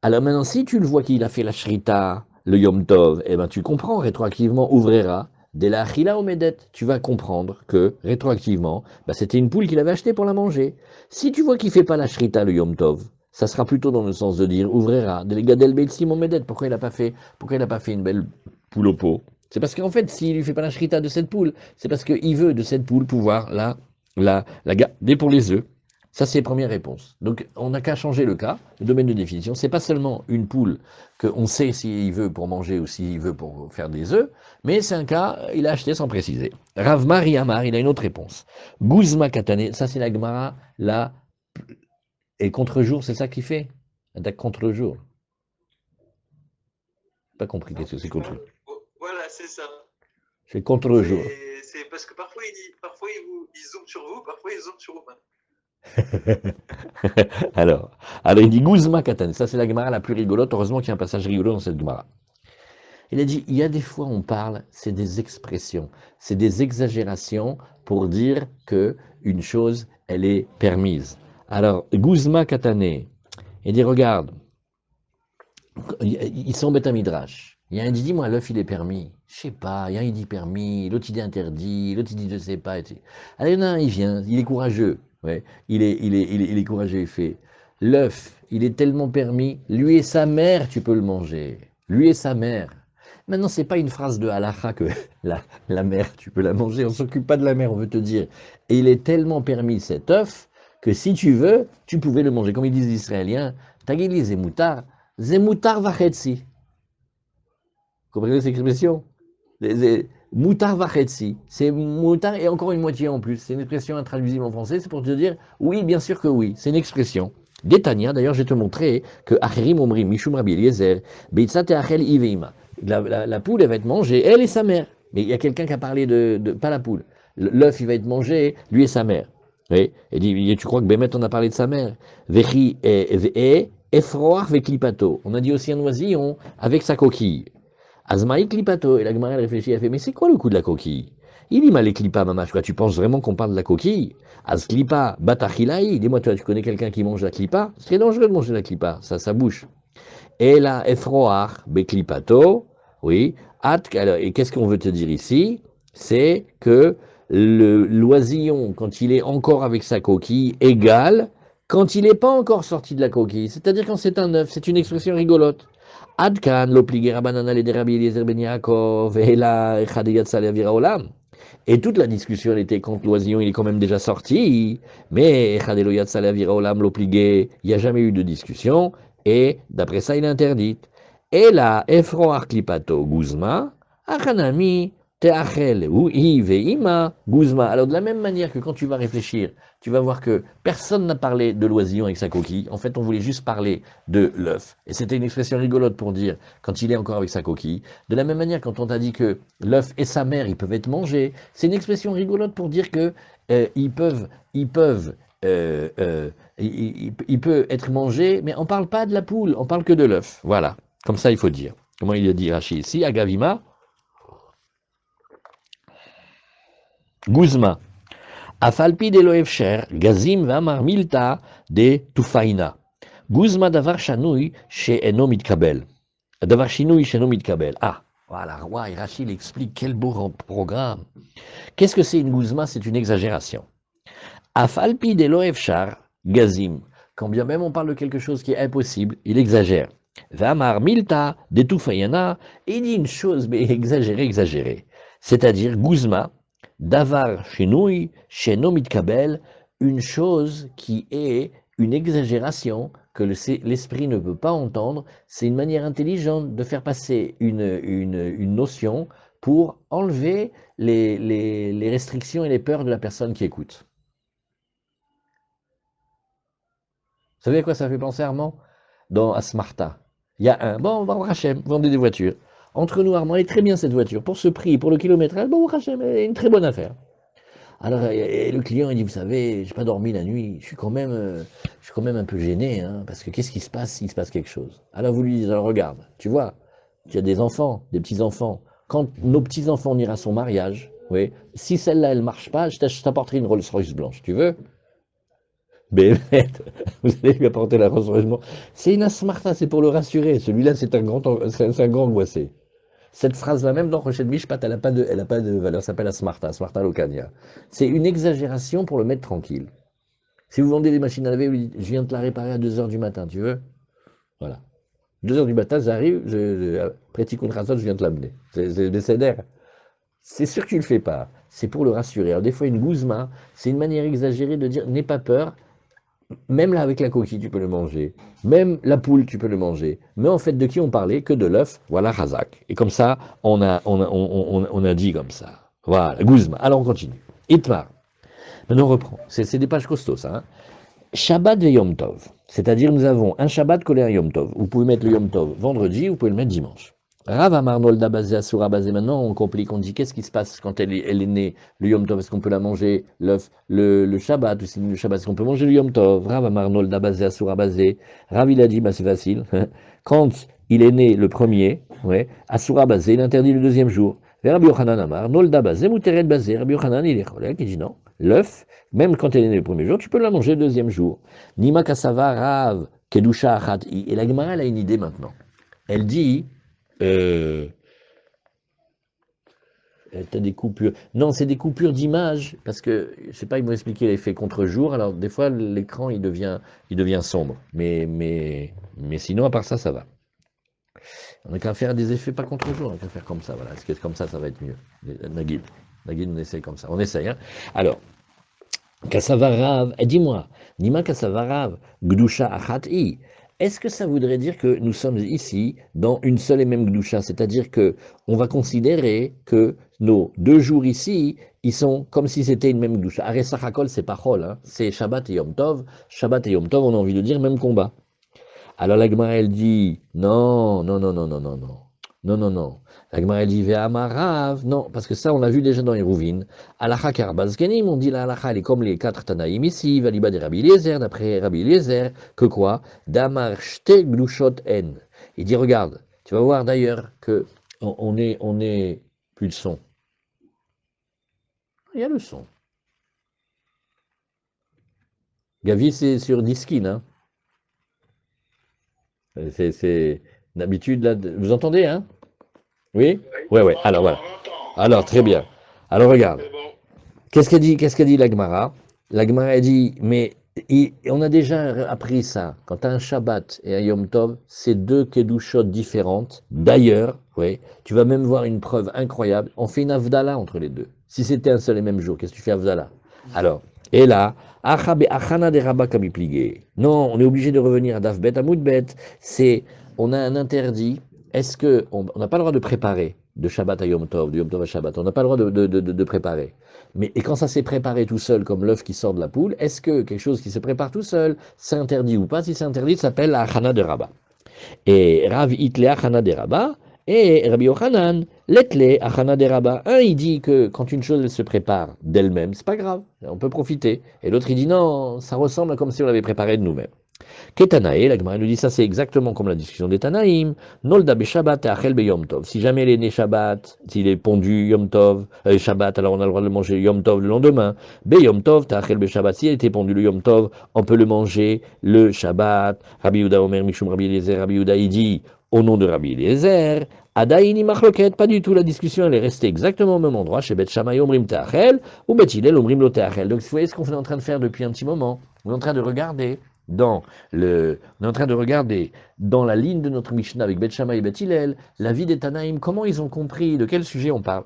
Alors maintenant, si tu le vois qu'il a fait la shrita, le Yom Tov, eh ben tu comprends rétroactivement, ouvrera. Dès la Achila Omedet, tu vas comprendre que, rétroactivement, bah, c'était une poule qu'il avait achetée pour la manger. Si tu vois qu'il ne fait pas la shrita, le Yom Tov, ça sera plutôt dans le sens de dire, ouvrira, dès Gadel Beitsim Omedet, pourquoi il n'a pas fait une belle poule au pot? C'est parce qu'en fait, s'il ne lui fait pas la shrita de cette poule, c'est parce qu'il veut de cette poule pouvoir la garder pour les œufs. Ça, c'est la première réponse. Donc, on n'a qu'à changer le cas, le domaine de définition. C'est pas seulement une poule qu'on sait s'il veut pour manger ou s'il veut pour faire des œufs, mais c'est un cas, il a acheté sans préciser. Rav Mari Amar, il a une autre réponse. Guzma Katane, ça c'est la Gemara, là, et contre-jour, c'est ça qu'il fait? Attaque contre-jour. Pas compris qu'est-ce que c'est contre-jour. Voilà, c'est ça. C'est contre-jour. C'est parce que parfois, il zoome sur vous, parfois il zoome sur vous-même. alors il dit Guzma Katan, ça c'est la Gemara la plus rigolote, heureusement qu'il y a un passage rigolo dans cette Gemara. Il a dit, il y a des fois on parle, c'est des expressions, c'est des exagérations pour dire que une chose, elle est permise. Alors, Guzma Katane, il dit, regarde, ils sont bêtes à Midrash. Il y a un qui dit, moi, l'œuf, il est permis. Je sais pas, il y a un qui dit permis, l'autre il dit interdit, l'autre il dit je sais pas. Alors, il y en a un, il vient, il est courageux. Ouais, il est courageux, il fait. L'œuf, il est tellement permis, lui et sa mère, tu peux le manger. Lui et sa mère. Maintenant, c'est pas une phrase de halakha que la mère, tu peux la manger, on s'occupe pas de la mère, on veut te dire. Et il est tellement permis cet œuf que si tu veux, tu pouvais le manger. Comme ils disent les Israéliens, Tagili zemoutar, zemoutar vachetzi. Vous comprenez cette expression? Moutar vachetzi. C'est moutar et encore une moitié en plus. C'est une expression intraduisible en français, c'est pour te dire, oui, bien sûr que oui, c'est une expression. Détania, d'ailleurs, je vais te montrer que Acherim Omrim, Mishum Rabbi Eliezer, Beitzat Achel Iveima. La poule, elle va être mangée, elle et sa mère. Mais il y a quelqu'un qui a parlé pas la poule. L'œuf, il va être mangé, lui et sa mère. Oui. Et dit, tu crois que Bémet, on a parlé de sa mère? Vechi et Efroach Veklipato. On a dit aussi un oisillon avec sa coquille. Azmaï Klipato. Et la Gemara, elle réfléchit, elle fait, mais c'est quoi le coup de la coquille? Il dit, mal Klipa, mamash, tu penses vraiment qu'on parle de la coquille? Az Klipa, Batachilaï. Dis-moi, toi, tu connais quelqu'un qui mange la Klipa? C'est très dangereux de manger la Klipa, ça bouche. Et la Efroach Beklipato, oui. Et qu'est-ce qu'on veut te dire ici? C'est que l'oisillon, quand il est encore avec sa coquille, égale quand il n'est pas encore sorti de la coquille. C'est-à-dire quand c'est un œuf, c'est une expression rigolote. Adkan, l'opligera banana le derabi Eliezer ben Yaakov, et la Echadiyat Salavira Olam. Et toute la discussion elle était quand l'oisillon il est quand même déjà sorti, mais Echadeloyat Salavira Olam l'opligué, il n'y a jamais eu de discussion, et d'après ça il est interdit. Et là, Efroach Klipato Guzma, Achanami, Teachel, ou Iveima, Guzma. Alors de la même manière que quand tu vas réfléchir, tu vas voir que personne n'a parlé de l'oisillon avec sa coquille. En fait, on voulait juste parler de l'œuf. Et c'était une expression rigolote pour dire quand il est encore avec sa coquille. De la même manière, quand on t'a dit que l'œuf et sa mère, ils peuvent être mangés, c'est une expression rigolote pour dire que il peut être mangé, mais on ne parle pas de la poule, on parle que de l'œuf. Voilà, comme ça il faut dire. Comment il a dit Rashi ici, Agavima, Guzma. Afalpi de loefsher, gazim vamar milta de tufaina. Guzma davar shanui chez enomit kabel. Davar shinui chez enomit kabel. Ah, voilà, roi et Rachid explique quel beau programme. Qu'est-ce que c'est une guzma? C'est une exagération. Afalpi de loefshar, gazim. Quand bien même on parle de quelque chose qui est impossible, il exagère. Vamar milta de tufaina, il dit une chose, mais exagérée. C'est-à-dire guzma. Davar shinui, sheno mitkabel, une chose qui est une exagération que l'esprit ne peut pas entendre, c'est une manière intelligente de faire passer une notion pour enlever les restrictions et les peurs de la personne qui écoute. Vous savez à quoi ça fait penser, Armand? Dans Asmarta, il y a bon, Hachem, vendez des voitures. Entre nous, Armand, elle est très bien cette voiture. Pour ce prix, pour le kilométrage, bon, Hachem, elle est une très bonne affaire. Alors, le client, il dit, vous savez, j'ai pas dormi la nuit, je suis quand même un peu gêné, hein, parce que qu'est-ce qui se passe s'il se passe quelque chose? Alors, vous lui dites, alors regarde, tu vois, tu as des enfants, des petits-enfants. Quand nos petits-enfants, on ira à son mariage, oui, si celle-là, elle marche pas, je t'apporterai une Rolls-Royce blanche, tu veux? Mais vous allez lui apporter la Rolls-Royce blanche. C'est une asmarta, c'est pour le rassurer. Celui-là, c'est un grand angoissé. Cette phrase-là, même dans Rochet Mishpat, elle n'a pas de valeur, ça s'appelle Asmarta Lokania. C'est une exagération pour le mettre tranquille. Si vous vendez des machines à laver, vous dites, je viens de te la réparer à 2h du matin, tu veux? Voilà. 2h du matin, j'arrive, petit contrat, je viens de te l'amener. C'est décédère. C'est sûr que tu ne le fais pas. C'est pour le rassurer. Alors des fois, une guzma, c'est une manière exagérée de dire, n'aie pas peur, Même là, avec la coquille, tu peux le manger. Même la poule, tu peux le manger. Mais en fait, de qui on parlait? Que de l'œuf. Voilà, Razak. Et comme ça, on a dit comme ça. Voilà, Guzma. Alors, on continue. Itmar. Maintenant, on reprend. C'est des pages costauds, ça. Hein. Shabbat et Yom Tov. C'est-à-dire, nous avons un Shabbat collé à un Yom Tov. Vous pouvez mettre le Yom Tov vendredi, vous pouvez le mettre dimanche. Rav Amar Nolda Bazé Asura Bazé. Maintenant, on complique, on dit qu'est-ce qui se passe quand elle est née, le Yom Tov? Est-ce qu'on peut la manger, l'œuf, le Shabbat? Ou sinon, le Shabbat, est-ce qu'on peut manger le Yom Tov? Rav Amar Nolda Bazé Asura Bazé. Rav, il a dit, bah, c'est facile. Quand il est né le premier, ouais, Asura Bazé, il interdit le deuxième jour. Rabbi Yochanan Amar Nolda Bazé, Mouteret Bazé. Rabbi Yochanan, il est cholèque, il dit non. L'œuf, même quand elle est née le premier jour, tu peux la manger le deuxième jour. Nima Kasava Rav, Kedusha Achat. Et la Gemara, elle a une idée maintenant. Elle dit, t'as des coupures. Non, c'est des coupures d'image, parce que, je sais pas, ils m'ont expliqué l'effet contre-jour, alors des fois, l'écran, il devient sombre. Mais sinon, à part ça, ça va. On n'a qu'à faire des effets pas contre-jour, on n'a qu'à faire comme ça, voilà. Est-ce que comme ça va être mieux? Nagid, on essaye comme ça. On essaye, hein. Alors, Kassavarav, dis-moi, Nima Kassavarav, Gdusha Achati. Est-ce que ça voudrait dire que nous sommes ici dans une seule et même Gdusha? C'est-à-dire que on va considérer que nos 2 jours ici, ils sont comme si c'était une même Gdusha. Aresachakol, c'est pas Chol, hein, c'est Shabbat et Yom Tov. Shabbat et Yom Tov, on a envie de dire même combat. Alors la Gemara, elle dit, non, non, non, non, non, non, non, non, non, non. La Gemara, elle dit, Ve'amarav, non, parce que ça, on l'a vu déjà dans les Rouvines. Alacha Karbazkenim, on dit la Alacha, elle est comme les 4 Tanaïm ici, Valiba de Rabbi Eliezer, d'après Rabbi Eliezer, que quoi? Damar shte glushot en. Il dit, regarde, tu vas voir d'ailleurs que on est plus de son. Il y a le son. Gavi, c'est sur Diskin, hein. C'est d'habitude, là, vous entendez, hein? Oui? Ouais, ouais. Alors, voilà. Alors, très bien. Alors, regarde. Qu'est-ce qu'a dit la Gemara? La Gemara a dit, mais on a déjà appris ça. Quand tu as un Shabbat et un Yom Tov, c'est 2 Kedushot différentes. D'ailleurs, oui, tu vas même voir une preuve incroyable. On fait une Avdala entre les deux. Si c'était un seul et même jour, qu'est-ce que tu fais Avdala? Alors, et là, Achana de Rabba Kabipligé. Non, on est obligé de revenir à Davbet, à Moudbet. On a un interdit. Est-ce qu'on n'a pas le droit de préparer de Shabbat à Yom Tov, de Yom Tov à Shabbat? On n'a pas le droit de préparer. Mais et quand ça s'est préparé tout seul, comme l'œuf qui sort de la poule, est-ce que quelque chose qui se prépare tout seul, c'est interdit ou pas? Si c'est interdit, ça s'appelle la Achana de Rabba. Et Rav Itle Achana de Rabba, et Rabbi Yochanan, Letle Achana de Rabba. Un, il dit que quand une chose elle se prépare d'elle-même, c'est pas grave, on peut profiter. Et l'autre, il dit non, ça ressemble à comme si on l'avait préparé de nous-mêmes. Ketanae, la Gemara nous dit ça, c'est exactement comme la discussion des Tanaïm. Nolda be Shabbat et Achel be Yom Tov. Si jamais il est né Shabbat, s'il est pondu Yom Tov, Shabbat, alors on a le droit de le manger Yom Tov le lendemain. Be Yom Tov, Achel be Shabbat. S'il a été pondu le Yom Tov, on peut le manger le Shabbat. Rabbi Yehuda Omer Mishum Rabbi Eliezer. Rabbi Yehuda, il dit au nom de Rabbi Eliezer. Adaïni machloket, pas du tout, la discussion elle est restée exactement au même endroit, chez Bet Shammai Omrim Te'achel, ou Bet Hillel Omrim Lo Te'achel. Donc vous voyez ce qu'on est en train de faire depuis un petit moment, on est en train de regarder on est en train de regarder dans la ligne de notre Mishnah avec Bet Shammai et Bet Hillel, la vie des Tanaïm, comment ils ont compris, de quel sujet on parle.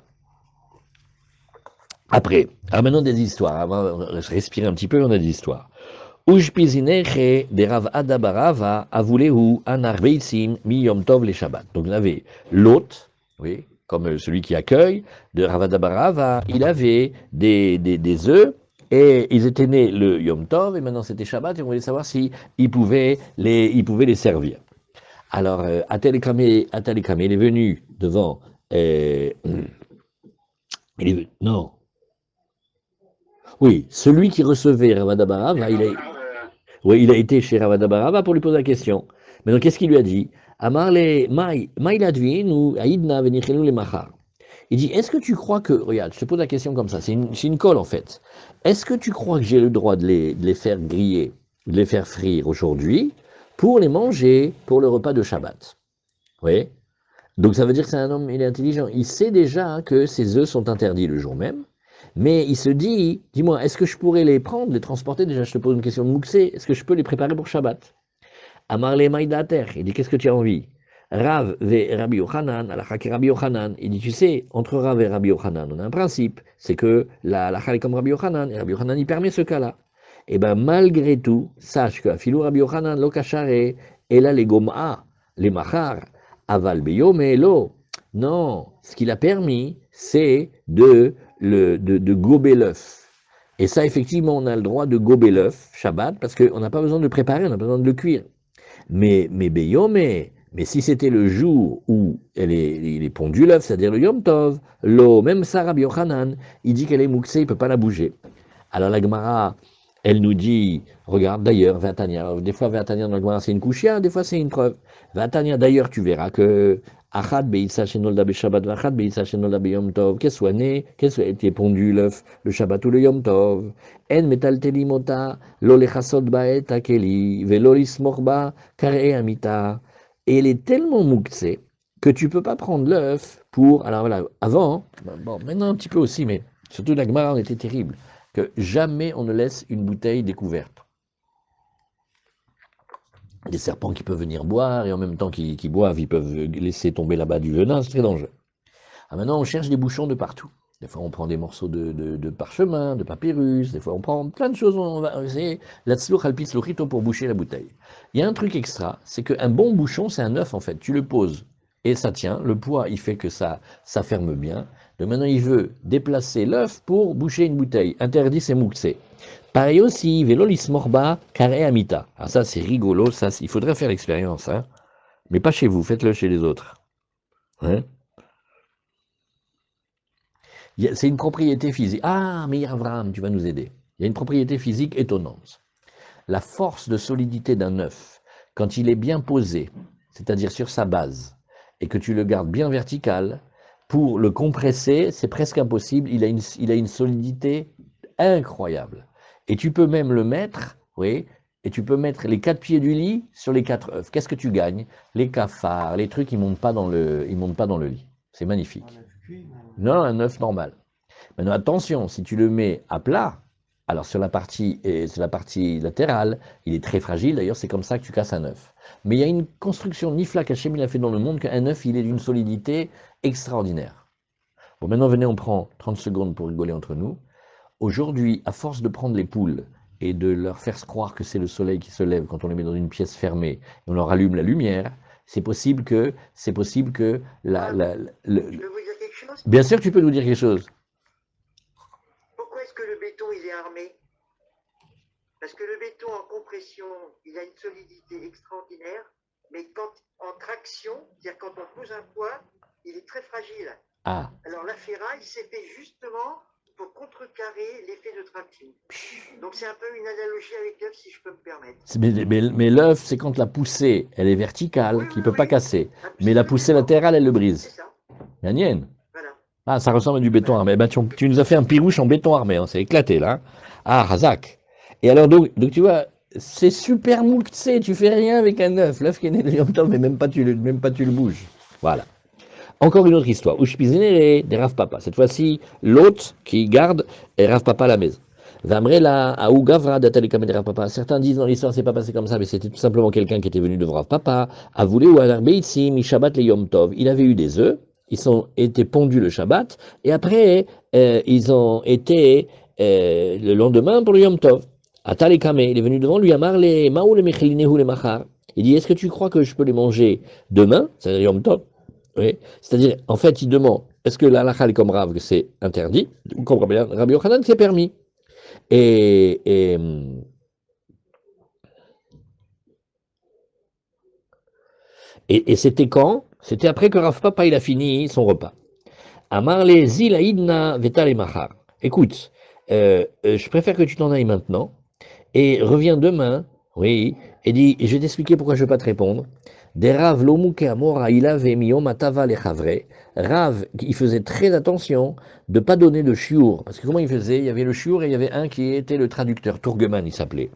Après, alors maintenant des histoires, avant de respirer un petit peu, on a des histoires. Ujpizineche de Rav Adabarava avuleu anar veitzim mi Yom Tov le Shabbat. Donc on avait l'hôte, oui, comme celui qui accueille, de Rav Adabarava, il avait des œufs, et ils étaient nés le Yom Tov, et maintenant c'était Shabbat, et on voulait savoir s'ils pouvaient les servir. Alors, Atelikamé, il est venu devant... non. Oui, celui qui recevait Ravadabarava, il a été chez Ravadabarava pour lui poser la question. Maintenant, qu'est-ce qu'il lui a dit? Amarle, Maïladvin ou Aïdna venichenu le machar. Il dit, est-ce que tu crois que, regarde, je te pose la question comme ça, c'est une colle en fait. Est-ce que tu crois que j'ai le droit de les faire griller, de les faire frire aujourd'hui, pour les manger pour le repas de Shabbat? Oui. Donc ça veut dire que c'est un homme, il est intelligent. Il sait déjà que ses œufs sont interdits le jour même, mais il se dit, dis-moi, est-ce que je pourrais les prendre, les transporter? Déjà, je te pose une question de Mouxé, est-ce que je peux les préparer pour Shabbat? Amarle Maïdater, il dit, qu'est-ce que tu as envie? Rav ve Rabbi Yochanan, alacha ke Rabbi Yochanan. Il dit, tu sais, entre Rav et Rabbi Yochanan, on a un principe, c'est que la halakha est comme Rabbi Yochanan, et Rabbi Yochanan, il permet ce cas-là. Et bien malgré tout, sache que Filou Rabbi Yochanan lo kashare, et là les gom'a, les machar, aval beyom et lo. Non, ce qu'il a permis, c'est de gober l'œuf. Et ça, effectivement, on a le droit de gober l'œuf, Shabbat, parce qu'on n'a pas besoin de le préparer, on n'a pas besoin de le cuire. Mais beyom, mais si c'était le jour où il est pondu l'œuf, c'est-à-dire le Yom Tov, l'eau, même ça, Rabbi Yochanan, il dit qu'elle est mouxée, il ne peut pas la bouger. Alors la Gemara, elle nous dit, regarde d'ailleurs, Vatania, des fois Vatania dans la Gemara c'est une couchia, des fois c'est une preuve. Vatania d'ailleurs, tu verras que Achad beitsa shenolda be Shabbat, Achad beitsa shenolda be Yom Tov, qu'elle soit née, qu'elle soit été pondue l'œuf, le Shabbat ou le Yom Tov. En metalteli mota, lo lechasot baet akeli, velo lismor ba, kare amita. Et elle est tellement mouxée que tu peux pas prendre l'œuf pour, alors voilà, avant, bon, maintenant un petit peu aussi, mais surtout la Gemara, on était terrible, que jamais on ne laisse une bouteille découverte. Des serpents qui peuvent venir boire, et en même temps qu'ils boivent, ils peuvent laisser tomber là-bas du venin, c'est très dangereux. Alors maintenant, on cherche des bouchons de partout. Des fois, on prend des morceaux de parchemin, de papyrus, des fois, on prend plein de choses, on va essayer l'atzloch alpis lochito pour boucher la bouteille. Il y a un truc extra, c'est qu'un bon bouchon, c'est un œuf en fait. Tu le poses et ça tient, le poids, il fait que ça ferme bien. Donc maintenant, il veut déplacer l'œuf pour boucher une bouteille. Interdit, c'est mouxé. Pareil aussi, vélolis morba, carré amita. Ah ça, c'est rigolo, ça, il faudrait faire l'expérience, hein. Mais pas chez vous, faites-le chez les autres. Hein? C'est une propriété physique. Ah, mais Abraham, tu vas nous aider. Il y a une propriété physique étonnante. La force de solidité d'un œuf, quand il est bien posé, c'est-à-dire sur sa base, et que tu le gardes bien vertical, pour le compresser, c'est presque impossible. Il a une solidité incroyable. Et tu peux même le mettre, oui, et tu peux mettre les 4 pieds du lit sur les 4 œufs. Qu'est-ce que tu gagnes? Les cafards, les trucs, ils montent pas dans le lit. C'est magnifique. Non, un œuf normal. Maintenant, attention, si tu le mets à plat, alors sur la partie latérale, il est très fragile, d'ailleurs c'est comme ça que tu casses un œuf. Mais il y a une construction nifla qu'Hachem il a fait dans le monde, qu'un œuf il est d'une solidité extraordinaire. Bon, maintenant venez, on prend 30 secondes pour rigoler entre nous. Aujourd'hui, à force de prendre les poules et de leur faire croire que c'est le soleil qui se lève quand on les met dans une pièce fermée, et on leur allume la lumière, c'est possible que Je peux vous dire quelque chose? Bien sûr que tu peux nous dire quelque chose. Pourquoi est-ce que le béton il est armé? Parce que le béton en compression, il a une solidité extraordinaire, mais quand en traction, c'est-à-dire quand on pose un poids, il est très fragile. Ah, Alors la ferraille, c'est fait justement pour contrecarrer l'effet de traction. Donc c'est un peu une analogie avec l'œuf, si je peux me permettre. mais l'œuf, c'est quand la poussée, elle est verticale, Oui, qui ne oui, peut pas oui. casser. Mais la poussée Absolument. latérale, elle le C'est brise. ça, La nienne. voilà. Ah, ça ressemble à du béton armé. Ben, tu nous as fait un pirouche en béton armé, on s'est éclaté là. Ah, Razak. Et alors, donc tu vois, c'est super mouxé, tu fais rien avec un œuf. L'œuf qui est né de Yom Tov, mais même pas tu le bouges. Voilà. Encore une autre histoire. Ushpizinere des Rav Papa. Cette fois-ci, l'hôte qui garde est Rav Papa à la maison. Vamrela Aou Gavra d'Atalekame de Rav Papa. Certains disent dans l'histoire, c'est pas passé comme ça, mais c'était tout simplement quelqu'un qui était venu de Rav Papa. A voulu ou Alarbeitsi, mi Shabbat le Yom Tov. Il avait eu des œufs. Ils ont été pondus le Shabbat. Et après, ils ont été le lendemain pour le Yom Tov. Atalekame, il est venu devant lui, Amar les Maou le Mechelinehu le Machar. Il dit, est-ce que tu crois que je peux les manger demain? C'est-à-dire Yom Tov. Oui. C'est-à-dire, en fait, il demande, est-ce que l'halakha est comme Rav, que c'est interdit, ou comme Rabbi Yochanan, c'est permis? Et c'était quand? C'était après que Rav Papa, il a fini son repas. Amarle zilaïdna vetale machar. Écoute, je préfère que tu t'en ailles maintenant, et reviens demain, oui, et dis, je vais t'expliquer pourquoi je ne vais pas te répondre. Des Rav Lomuke Amora Ilave Miyom Atava Lechavre. Rav, il faisait très attention de ne pas donner de chiour. Parce que comment il faisait? Il y avait le chiour et il y avait un qui était le traducteur, Tourgeman il s'appelait.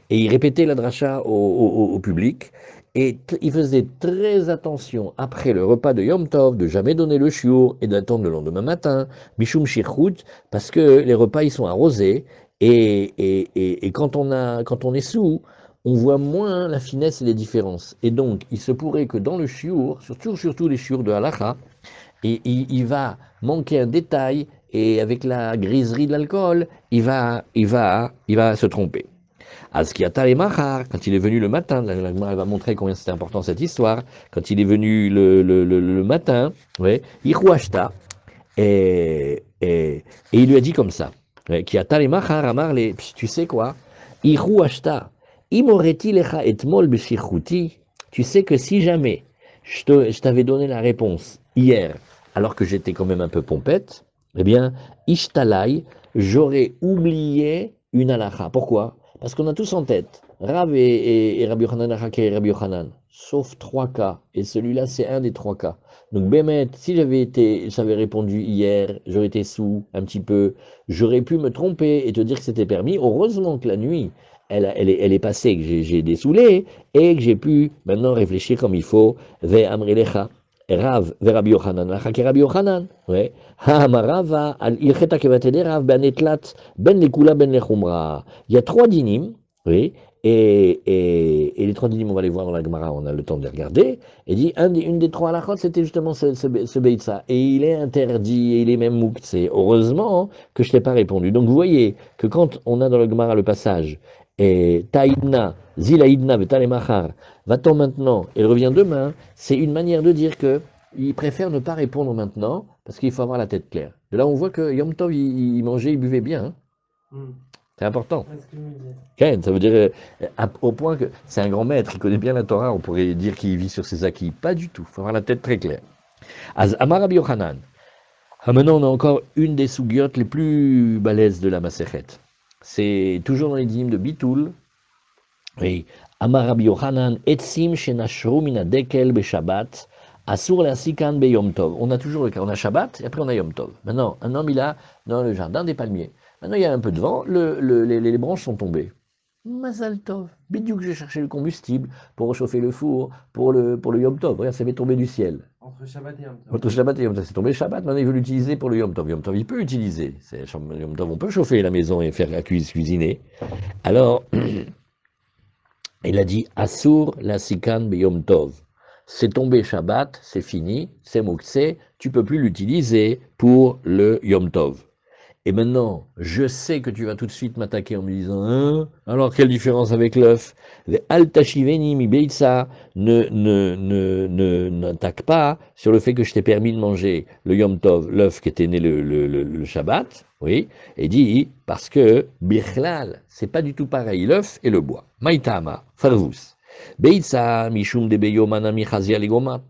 Et il répétait la dracha au public. Et il faisait très attention, après le repas de Yom Tov, de jamais donner le chiour et d'attendre le lendemain matin, Mishum Shirchut, parce que les repas ils sont arrosés. Et quand on est sous, on voit moins la finesse et les différences. Et donc, il se pourrait que dans le chiour, surtout les chiours de halakha, il va manquer un détail, et avec la griserie de l'alcool, il va se tromper. Azkiata et Mahar, quand il est venu le matin, la Gemara va montrer combien c'était important cette histoire, quand il est venu le matin, ouais, Ichouachta, et il lui a dit comme ça, ouais, Kiata et Mahar, Amar, tu sais quoi, Ichouachta, Imoreti lecha etmol beshichuti, tu sais que si jamais je t'avais donné la réponse hier, alors que j'étais quand même un peu pompette, eh bien, Ishtalai, j'aurais oublié une halakha. Pourquoi? Parce qu'on a tous en tête Rav et Rabbi Yochanan et Rabbi Yochanan, sauf 3 cas, et celui-là c'est un des 3 cas. Donc Bémet, si j'avais répondu hier, j'aurais été sous un petit peu, j'aurais pu me tromper et te dire que c'était permis. Heureusement que la nuit, elle est passée, que j'ai dessoulé, et que j'ai pu maintenant réfléchir comme il faut, ve amrilecha, Rav, ve Rabbi Yochanan, lacha ke Rabbi Yochanan, ouais. Ha-amarava, al-ilcheta kevatede Rav, ben etlat, ben lekula, ben lechumra. Il y a 3 dynimes, oui, et les 3 dynimes, on va les voir dans la Gemara, on a le temps de les regarder, et dit, une des 3 halachot, c'était justement ce beitza, et il est interdit, et il est même moukse. Heureusement que je ne t'ai pas répondu. Donc vous voyez que quand on a dans la Gemara le passage, et Taïdna, Zilaïdna, Vetalemachar, va-t-on maintenant, et il revient demain, c'est une manière de dire que il préfère ne pas répondre maintenant, parce qu'il faut avoir la tête claire. De là, on voit que Yom Tov, il mangeait, il buvait bien. Hein. C'est important. Ken, ça veut dire, au point que c'est un grand maître, il connaît bien la Torah, on pourrait dire qu'il vit sur ses acquis. Pas du tout, il faut avoir la tête très claire. Amar Rabbi Yochanan. Maintenant, on a encore une des sougiotes les plus balèzes de la Masechet. C'est toujours dans les dynimes de Bitoul. Oui. Amar Rabbi Yochanan, Etzim shenashru min hadekel beshabbat, asur leasikan beyom tov. On a toujours le cas, on a Shabbat et après on a Yom Tov. Maintenant, un homme il a dans le jardin des palmiers. Maintenant il y a un peu de vent, les branches sont tombées. Mazal Tov. Bidiouk, j'ai cherché le combustible pour réchauffer le four, pour le Yom Tov. Regarde, ça m'est tombé du ciel. Entre Shabbat et Yom Tov. Entre Shabbat et Yom Tov, c'est tombé Shabbat, maintenant il veut l'utiliser pour le Yom Tov. Yom Tov, il peut utiliser. Yom Tov, on peut chauffer la maison et faire la cuisiner. Alors, il a dit Asur la sikan be Yom Tov. C'est tombé Shabbat, c'est fini, c'est moukse, tu peux plus l'utiliser pour le Yom Tov. Et maintenant, je sais que tu vas tout de suite m'attaquer en me disant hein, alors quelle différence avec l'œuf? Al tashiveni mi beitza, n'attaque pas sur le fait que je t'ai permis de manger le Yom Tov, l'œuf qui était né le Shabbat, oui, et dit parce que bichlal, c'est pas du tout pareil l'œuf et le bois. Maïtama, farvus. Beitza mishum de beyomana michazia legoma.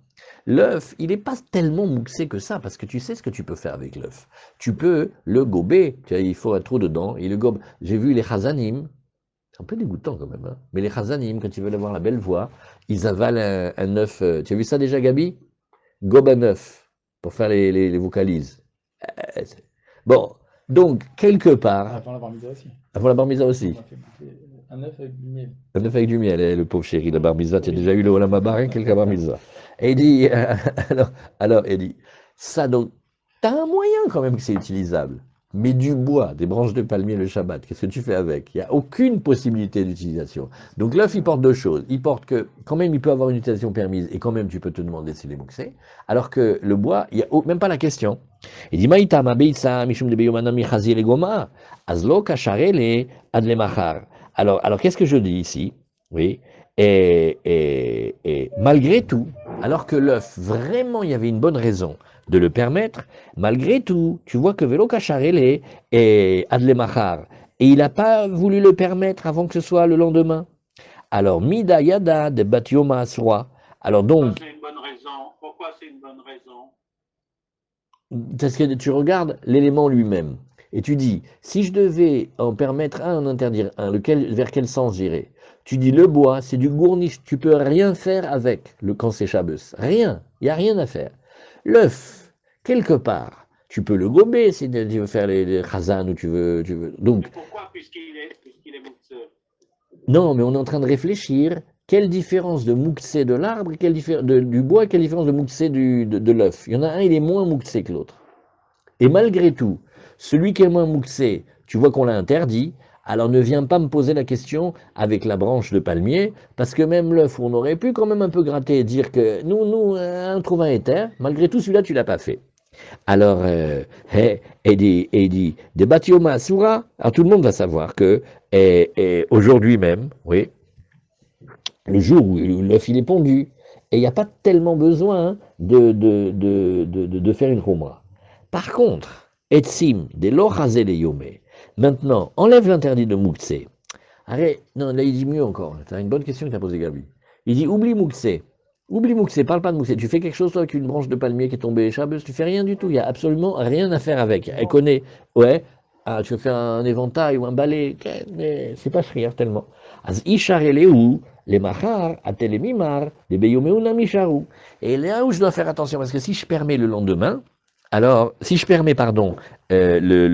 L'œuf, il n'est pas tellement mouxé que ça, parce que tu sais ce que tu peux faire avec l'œuf. Tu peux le gober, il faut un trou dedans, il le gobe. J'ai vu les chazanim, c'est un peu dégoûtant quand même, hein, mais les chazanim, quand ils veulent avoir la belle voix, ils avalent un œuf. Tu as vu ça déjà, Gabi? Gobe un œuf, pour faire les vocalises. Bon, donc, quelque part... Avant la bar mitzvah aussi. Avant la bar mitzvah aussi. On a fait un œuf avec du miel. Un œuf avec du miel, le pauvre chéri, la bar mitzvah, tu as déjà eu le Olam Haba, rien quelqu'un bar mitzvah. Et il dit, alors, il dit, ça donc, t'as un moyen quand même que c'est utilisable, mais du bois, des branches de palmier le Shabbat, qu'est-ce que tu fais avec? Il n'y a aucune possibilité d'utilisation. Donc l'œuf, il porte 2 choses. Il porte que, quand même, il peut avoir une utilisation permise, et quand même, tu peux te demander s'il est mouxé, alors que le bois, il n'y a même pas la question. Il dit, Maïta, ma beitsa, mishum de beyomana michazi le goma, azlo kacharele adle machar. Alors, qu'est-ce que je dis ici? Oui. Et malgré tout, alors que l'œuf, vraiment, il y avait une bonne raison de le permettre, malgré tout, tu vois que Velo Kacharele et Adlemachar, et il n'a pas voulu le permettre avant que ce soit le lendemain. Alors, Mida Yada de Batioma Asroa. Alors donc. C'est une bonne raison. Pourquoi c'est une bonne raison? Parce que tu regardes l'élément lui-même, et tu dis, si je devais en permettre un, en interdire un, vers quel sens j'irais? Tu dis le bois, c'est du gourniche, tu peux rien faire avec quand c'est Shabbos. Rien, il n'y a rien à faire. L'œuf, quelque part, tu peux le gober si tu veux faire les chazan ou tu veux. Donc, mais pourquoi, puisqu'il est mouxé? Non, mais on est en train de réfléchir, quelle différence de mouxé de l'arbre, du bois, quelle différence de mouxé de l'œuf. Il y en a un, il est moins mouxé que l'autre. Et malgré tout, celui qui est moins mouxé, tu vois qu'on l'a interdit. Alors ne viens pas me poser la question avec la branche de palmier, parce que même l'œuf, on aurait pu quand même un peu gratter et dire que nous, on trouve un éther, malgré tout celui-là, tu l'as pas fait. Alors, il dit, de Batioma Asura, alors tout le monde va savoir que aujourd'hui même, oui, le jour où l'œuf il est pondu, et il n'y a pas tellement besoin de faire une khumra. Par contre, Etsim, des lochazé les yomé, maintenant, enlève l'interdit de Moukse. Arrête, non, là il dit mieux encore, c'est une bonne question que tu as posée Gabi. Il dit, oublie Moukse, parle pas de Moukse, tu fais quelque chose toi, avec une branche de palmier qui est tombée, chabeuse, tu fais rien du tout, il n'y a absolument rien à faire avec. Elle connaît, ouais, ah, tu veux faire un éventail ou un balai, mais c'est pas rire tellement. Az ishar où les machar, atelemimar, les beyomeuna misharu. Et là où je dois faire attention, parce que si je permets le lendemain, alors, si je permets, pardon, le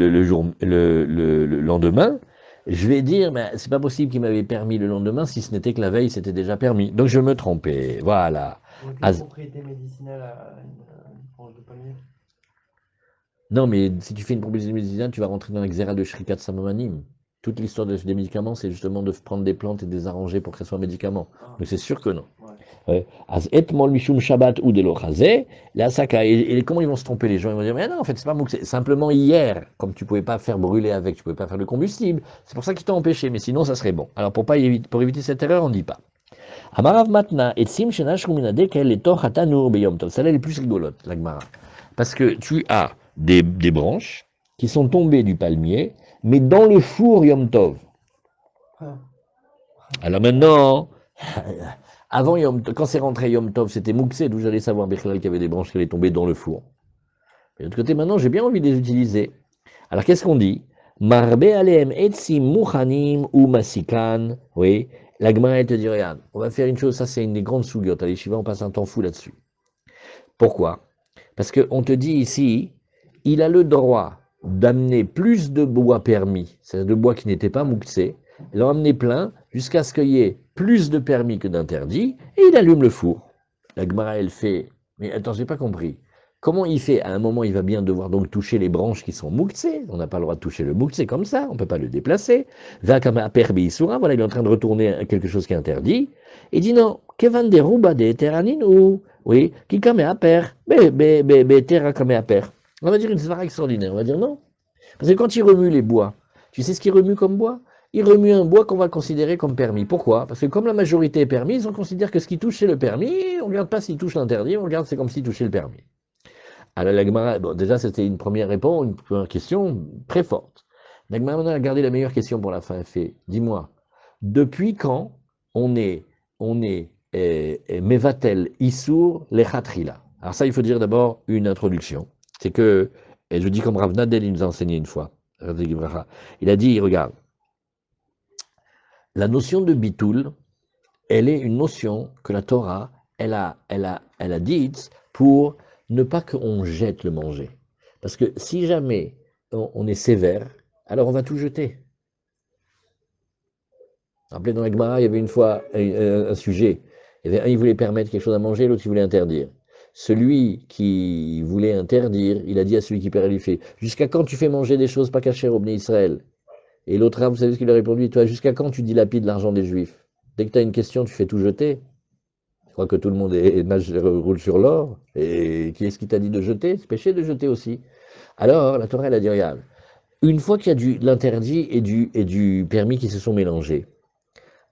lendemain, je vais dire, mais c'est pas possible qu'il m'avait permis le lendemain, si ce n'était que la veille, c'était déjà permis. Donc je me trompais, voilà. Donc la Az- propriété médicinale à une branche de palmier. Non, mais si tu fais une proposition médicale, tu vas rentrer dans l'exéra de Shrikat Samamanim. Toute l'histoire des médicaments, c'est justement de prendre des plantes et de les arranger pour que ce soit un médicament. Ah, Donc c'est sûr que non. ouais. Az etmol mishum shabbat ou de l'ochazé, la saka. Et comment ils vont se tromper les gens? Ils vont dire, mais non, en fait, c'est pas mouk, c'est simplement hier, comme tu pouvais pas faire brûler avec, tu pouvais pas faire de combustible. C'est pour ça qu'ils t'ont empêché, mais sinon, ça serait bon. Alors, pour éviter cette erreur, on ne dit pas. Amarav matna, et sim shenash ruminade, qu'elle est toch hatanur beyom tov. Celle-là, elle est plus rigolote, la Gemara. Parce que tu as des branches qui sont tombées du palmier, mais dans le four Yom Tov. Ah. Alors maintenant, avant Yom Tov, quand c'est rentré Yom Tov, c'était Mouksé, d'où j'allais savoir Bechlal qu'il y avait des branches qui allaient tomber dans le four. Mais de l'autre côté, maintenant, j'ai bien envie de les utiliser. Alors qu'est-ce qu'on dit? Marbe aleem etsim muchanim ou masikan. Oui, la Gemara, elle te dit, regarde, on va faire une chose, ça c'est une des grandes sougiotes. Allez, Shiva, on passe un temps fou là-dessus. Pourquoi? Parce qu'on te dit ici, il a le droit d'amener plus de bois permis, c'est-à-dire de bois qui n'était pas mouxé, il en amener plein jusqu'à ce qu'il y ait plus de permis que d'interdits, et il allume le four. La Gemara, elle fait, mais attends, j'ai pas compris. Comment il fait? À un moment, il va bien devoir donc toucher les branches qui sont mouxées. On n'a pas le droit de toucher le mouxé comme ça, on ne peut pas le déplacer. Va comme un permis voilà, il est en train de retourner à quelque chose qui est interdit. Il dit non, Kevan de Ruba de Teranin ou oui, qui kame à père, terra kame à père. On va dire une svara extraordinaire, on va dire non. Parce que quand il remue les bois, tu sais ce qu'il remue comme bois? Il remue un bois qu'on va considérer comme permis. Pourquoi? Parce que comme la majorité est permise, on considère que ce qui touche c'est le permis, on ne regarde pas s'il touche l'interdit, on regarde c'est comme s'il touchait le permis. Alors la Gemara, bon, déjà c'était une première réponse, une première question très forte. La Gemara maintenant a gardé la meilleure question pour la fin. Elle fait, dis-moi, depuis quand on est Mevatel Issour Lechatrila. Alors ça, il faut dire d'abord une introduction. C'est que, et je dis comme Rav Nadel, il nous a enseigné une fois, il a dit, regarde, la notion de bitoul, elle est une notion que la Torah, elle a dite pour ne pas qu'on jette le manger. Parce que si jamais on est sévère, alors on va tout jeter. Rappelez, dans la Gemara, il y avait une fois un sujet. Il y avait un, il voulait permettre quelque chose à manger, l'autre, il voulait interdire. Celui qui voulait interdire, il a dit à celui qui perd, il fait, jusqu'à quand tu fais manger des choses pas cachées au Bnei Israël? Et l'autre, vous savez ce qu'il a répondu? Toi, jusqu'à quand tu dilapides l'argent des Juifs? Dès que tu as une question, tu fais tout jeter. Je crois que tout le monde roule sur l'or. Et qui est-ce qui t'a dit de jeter? C'est péché de jeter aussi. Alors, la Torah, elle a dit, regarde, une fois qu'il y a l'interdit et du permis qui se sont mélangés,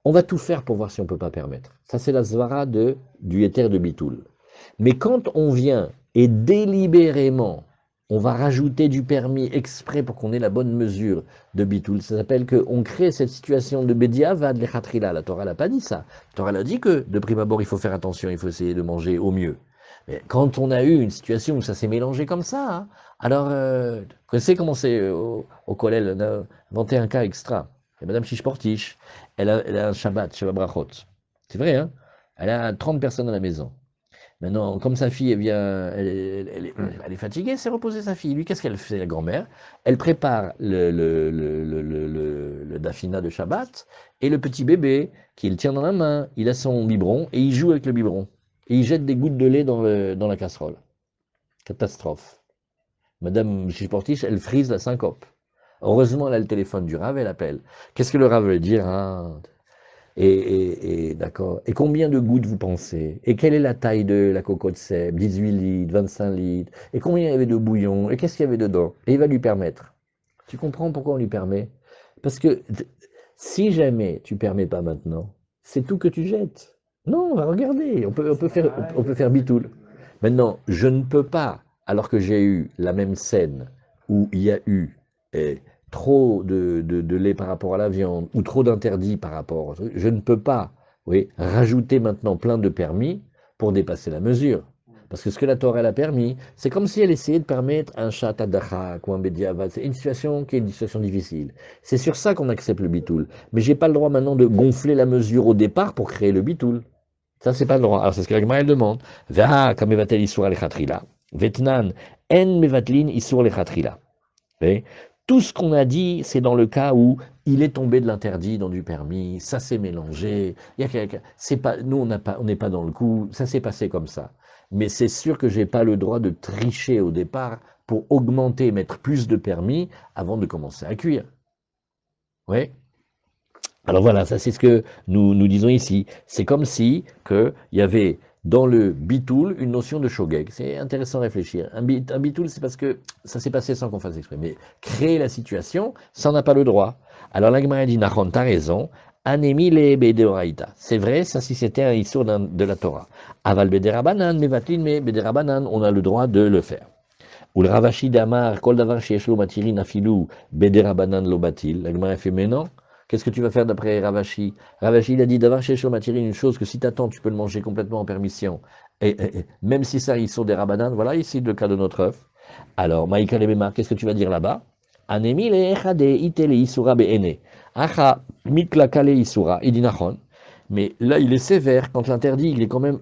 on va tout faire pour voir si on ne peut pas permettre. Ça, c'est la zvara du éther de Bitoul. Mais quand on vient et délibérément, on va rajouter du permis exprès pour qu'on ait la bonne mesure de Bitoul, ça s'appelle qu'on crée cette situation de Bediavad Lechatrila. La Torah n'a pas dit ça. La Torah a dit que de prime abord, il faut faire attention, il faut essayer de manger au mieux. Mais quand on a eu une situation où ça s'est mélangé comme ça, hein, alors, vous connaissez comment c'est au collège, on a inventé un cas extra. Et Madame Shishportish, elle a un Shabbat Brachot. C'est vrai, hein? Elle a 30 personnes à la maison. Maintenant, comme sa fille, elle vient, elle est fatiguée, elle s'est reposée sa fille. Lui, qu'est-ce qu'elle fait, la grand-mère? Elle prépare le dafina de Shabbat et le petit bébé qu'il tient dans la main, il a son biberon et il joue avec le biberon. Et il jette des gouttes de lait dans la casserole. Catastrophe. Madame Chisportiche, elle frise la syncope. Heureusement, elle a le téléphone du Rav, elle appelle. Qu'est-ce que le Rav veut dire, hein? D'accord. Et combien de gouttes vous pensez? Et quelle est la taille de la cocotte sève? 18 litres, 25 litres. Et combien il y avait de bouillon? Et qu'est-ce qu'il y avait dedans? Et il va lui permettre. Tu comprends pourquoi on lui permet? Parce que si jamais tu permets pas maintenant, c'est tout que tu jettes. Non, on va regarder. On peut faire bitoul. Maintenant, je ne peux pas, alors que j'ai eu la même scène où il y a eu trop de lait par rapport à la viande ou trop d'interdits par rapport au truc, je ne peux pas, oui, rajouter maintenant plein de permis pour dépasser la mesure. Parce que ce que la Torah elle a permis, c'est comme si elle essayait de permettre un chat tadachak ou un bediavad. C'est une situation qui est une situation difficile. C'est sur ça qu'on accepte le bitoul. Mais j'ai pas le droit maintenant de gonfler la mesure au départ pour créer le bitoul. Ça, c'est pas le droit. Alors, c'est ce que la Gemara elle demande. Veha kamevatel isur alechatrila. Vetnan en mevatlin isur alechatrila. Tout ce qu'on a dit, c'est dans le cas où il est tombé de l'interdit dans du permis, ça s'est mélangé. C'est pas, nous, on n'est pas dans le coup. Ça s'est passé comme ça. Mais c'est sûr que j'ai pas le droit de tricher au départ pour augmenter, mettre plus de permis avant de commencer à cuire. Oui. Alors voilà, ça c'est ce que nous disons ici. C'est comme si il y avait dans le bitoul une notion de shogeg. C'est intéressant à réfléchir. Un bitoul, c'est parce que ça s'est passé sans qu'on fasse exprès. Mais créer la situation, ça on n'a pas le droit. Alors la Gemara dit, Nachon, t'as raison. Anemi le bedeoraita. C'est vrai, ça si c'était un issour de la Torah. Aval bederabanan, mevatlin, mais bederabanan, on a le droit de le faire. Ou le Ravashi d'Amar, kol davar sheyeshlo matirin afilu, bederabanan lo batil. La Gemara fait, mais non. Qu'est-ce que tu vas faire d'après Ravashi? Ravashi, il a dit d'avoir chez Matirin une chose que si t'attends, tu peux le manger complètement en permission. Et même si ça, ils sont des rabananes, voilà ici le cas de notre œuf. Alors, Maïka Lebemar, qu'est-ce que tu vas dire là-bas? Anemi le echade itele isura be'ene. Acha mikla kale isura. Il dit nachon. Mais là, il est sévère. Quand l'interdit, il est quand même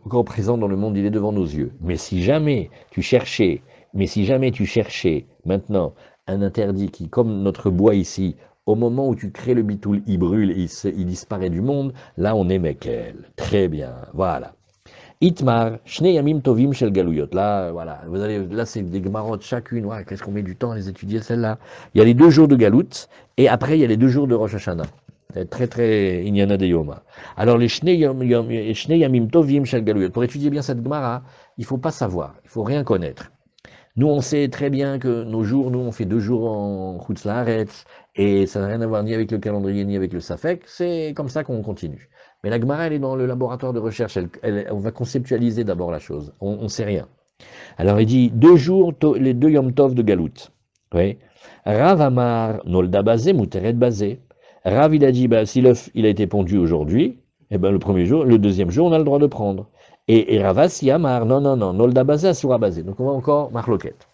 encore présent dans le monde, il est devant nos yeux. Mais si jamais tu cherchais maintenant un interdit qui, comme notre bois ici, au moment où tu crées le bitoul, il brûle et il disparaît du monde, là on est mekel. Très bien, voilà. Itmar, Shnei Yamim Tovim Shel Galuyot. Là, voilà, là c'est des gemarotes chacune. Ouais, qu'est-ce qu'on met du temps à les étudier celle-là? Il y a les 2 jours de Galout et après il y a les 2 jours de Rosh Hashanah. C'est très Inyana de Yoma. Alors les Shnei Yamim Tovim Shel Galuyot. Pour étudier bien cette gemara, il faut pas savoir, il faut rien connaître. Nous, on sait très bien que nos jours, nous, on fait 2 jours en Chutz Laaretz, et ça n'a rien à voir ni avec le calendrier, ni avec le Safek, c'est comme ça qu'on continue. Mais la Gemara, elle est dans le laboratoire de recherche, on va conceptualiser d'abord la chose, on ne sait rien. Alors, il dit 2 jours, les 2 Yom Tov de Galout. Oui. Rav Amar, Nolda Bazé, Mouteret Bazé. Rav, il a dit, si l'œuf, il a été pondu aujourd'hui, eh ben, le 2e jour, on a le droit de prendre. Et Ravasi Amar, non, Nolda Bazé, Asura Bazé. Donc on va encore marloquette.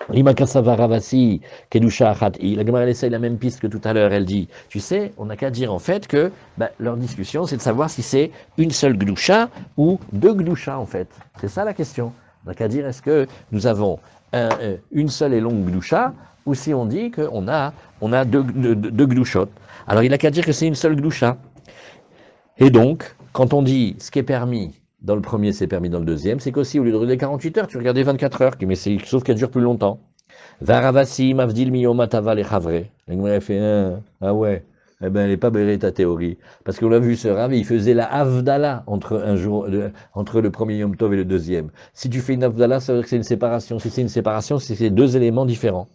Limakasava Ravasi, Kedusha Achati. La Gemara essaye la même piste que tout à l'heure. Elle dit, tu sais, on n'a qu'à dire en fait que leur discussion, c'est de savoir si c'est une seule Gdusha ou 2 Gdusha en fait. C'est ça la question. On n'a qu'à dire est-ce que nous avons une seule et longue Gdusha ou si on dit qu'on a 2 Gdushot. Alors il n'a qu'à dire que c'est une seule Gdusha. Et donc, quand on dit ce qui est permis dans le premier, c'est permis dans le deuxième, c'est qu'aussi, au lieu de regarder 48 heures, tu regardais 24 heures, sauf qu'elle dure plus longtemps. Varavasi, Mavdil, Miyomataval et Chavre. Elle fait ah ouais, eh ben, elle n'est pas bérée ta théorie. Parce qu'on l'a vu, ce Rav, il faisait la Havdalah entre le premier Yom Tov et le deuxième. Si tu fais une Havdalah, ça veut dire que c'est une séparation. Si c'est une séparation, c'est 2 éléments différents.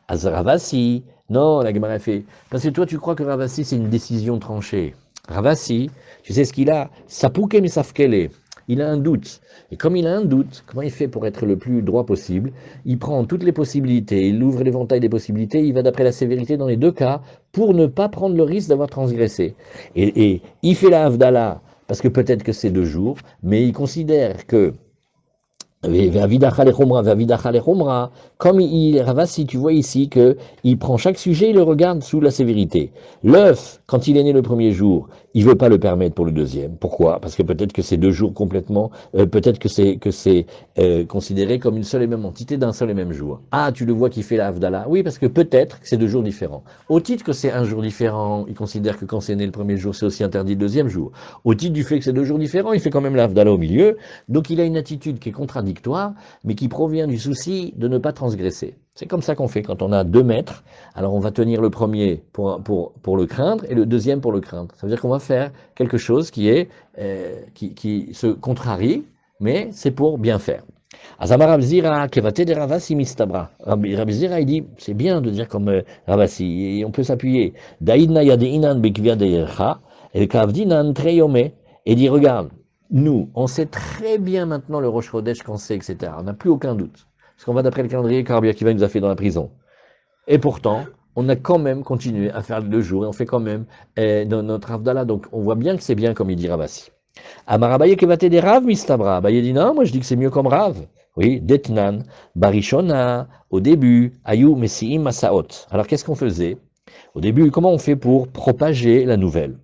Ravasi, non, la Gemara fait. Parce que toi, tu crois que Ravasi, c'est une décision tranchée. Ravasi, tu sais ce qu'il a? Sapouke misafkele. Il a un doute. Et comme il a un doute, comment il fait pour être le plus droit possible? Il prend toutes les possibilités, il ouvre l'éventail des possibilités, il va d'après la sévérité dans les 2 cas pour ne pas prendre le risque d'avoir transgressé. Et il fait la Havdalah, parce que peut-être que c'est 2 jours, mais il considère que comme Ravasi, tu vois ici qu'il prend chaque sujet, il le regarde sous la sévérité. L'œuf, quand il est né le premier jour, il veut pas le permettre pour le deuxième. Pourquoi? Parce que peut-être que c'est 2 jours complètement, peut-être que c'est considéré comme une seule et même entité d'un seul et même jour. Ah, tu le vois qui fait la Havdalah. Oui, parce que peut-être que c'est 2 jours différents. Au titre que c'est un jour différent, il considère que quand c'est né le premier jour, c'est aussi interdit le deuxième jour. Au titre du fait que c'est 2 jours différents, il fait quand même la Havdalah au milieu. Donc il a une attitude qui est contradictoire, mais qui provient du souci de ne pas transgresser. C'est comme ça qu'on fait quand on a 2 maîtres. Alors on va tenir le premier pour le craindre et le deuxième pour le craindre. Ça veut dire qu'on va faire quelque chose qui se contrarie, mais c'est pour bien faire. Azama Rabzira, Kevate de Ravasi Mistabra. Rabzira, il dit, c'est bien de dire comme Ravasi, et on peut s'appuyer. Daïdna Yadeinan Bekvia Deyercha, et Kavdinan Treyome. Et il dit, regarde, nous, on sait très bien maintenant le Rosh Chodesh qu'on sait, etc. On n'a plus aucun doute. Parce qu'on va d'après le calendrier qu'Arabia Akiva nous a fait dans la prison. Et pourtant, on a quand même continué à faire le jour et on fait quand même dans notre Havdalah. Donc on voit bien que c'est bien comme il dit Ravasi. Amarabaye Kevate des Rav Mistabra. Abaye dit non, moi je dis que c'est mieux comme Rav. Oui, Detnan, Barishona, au début, Ayu Messiim Masaot. Alors qu'est-ce qu'on faisait? Au début, comment on fait pour propager la nouvelle?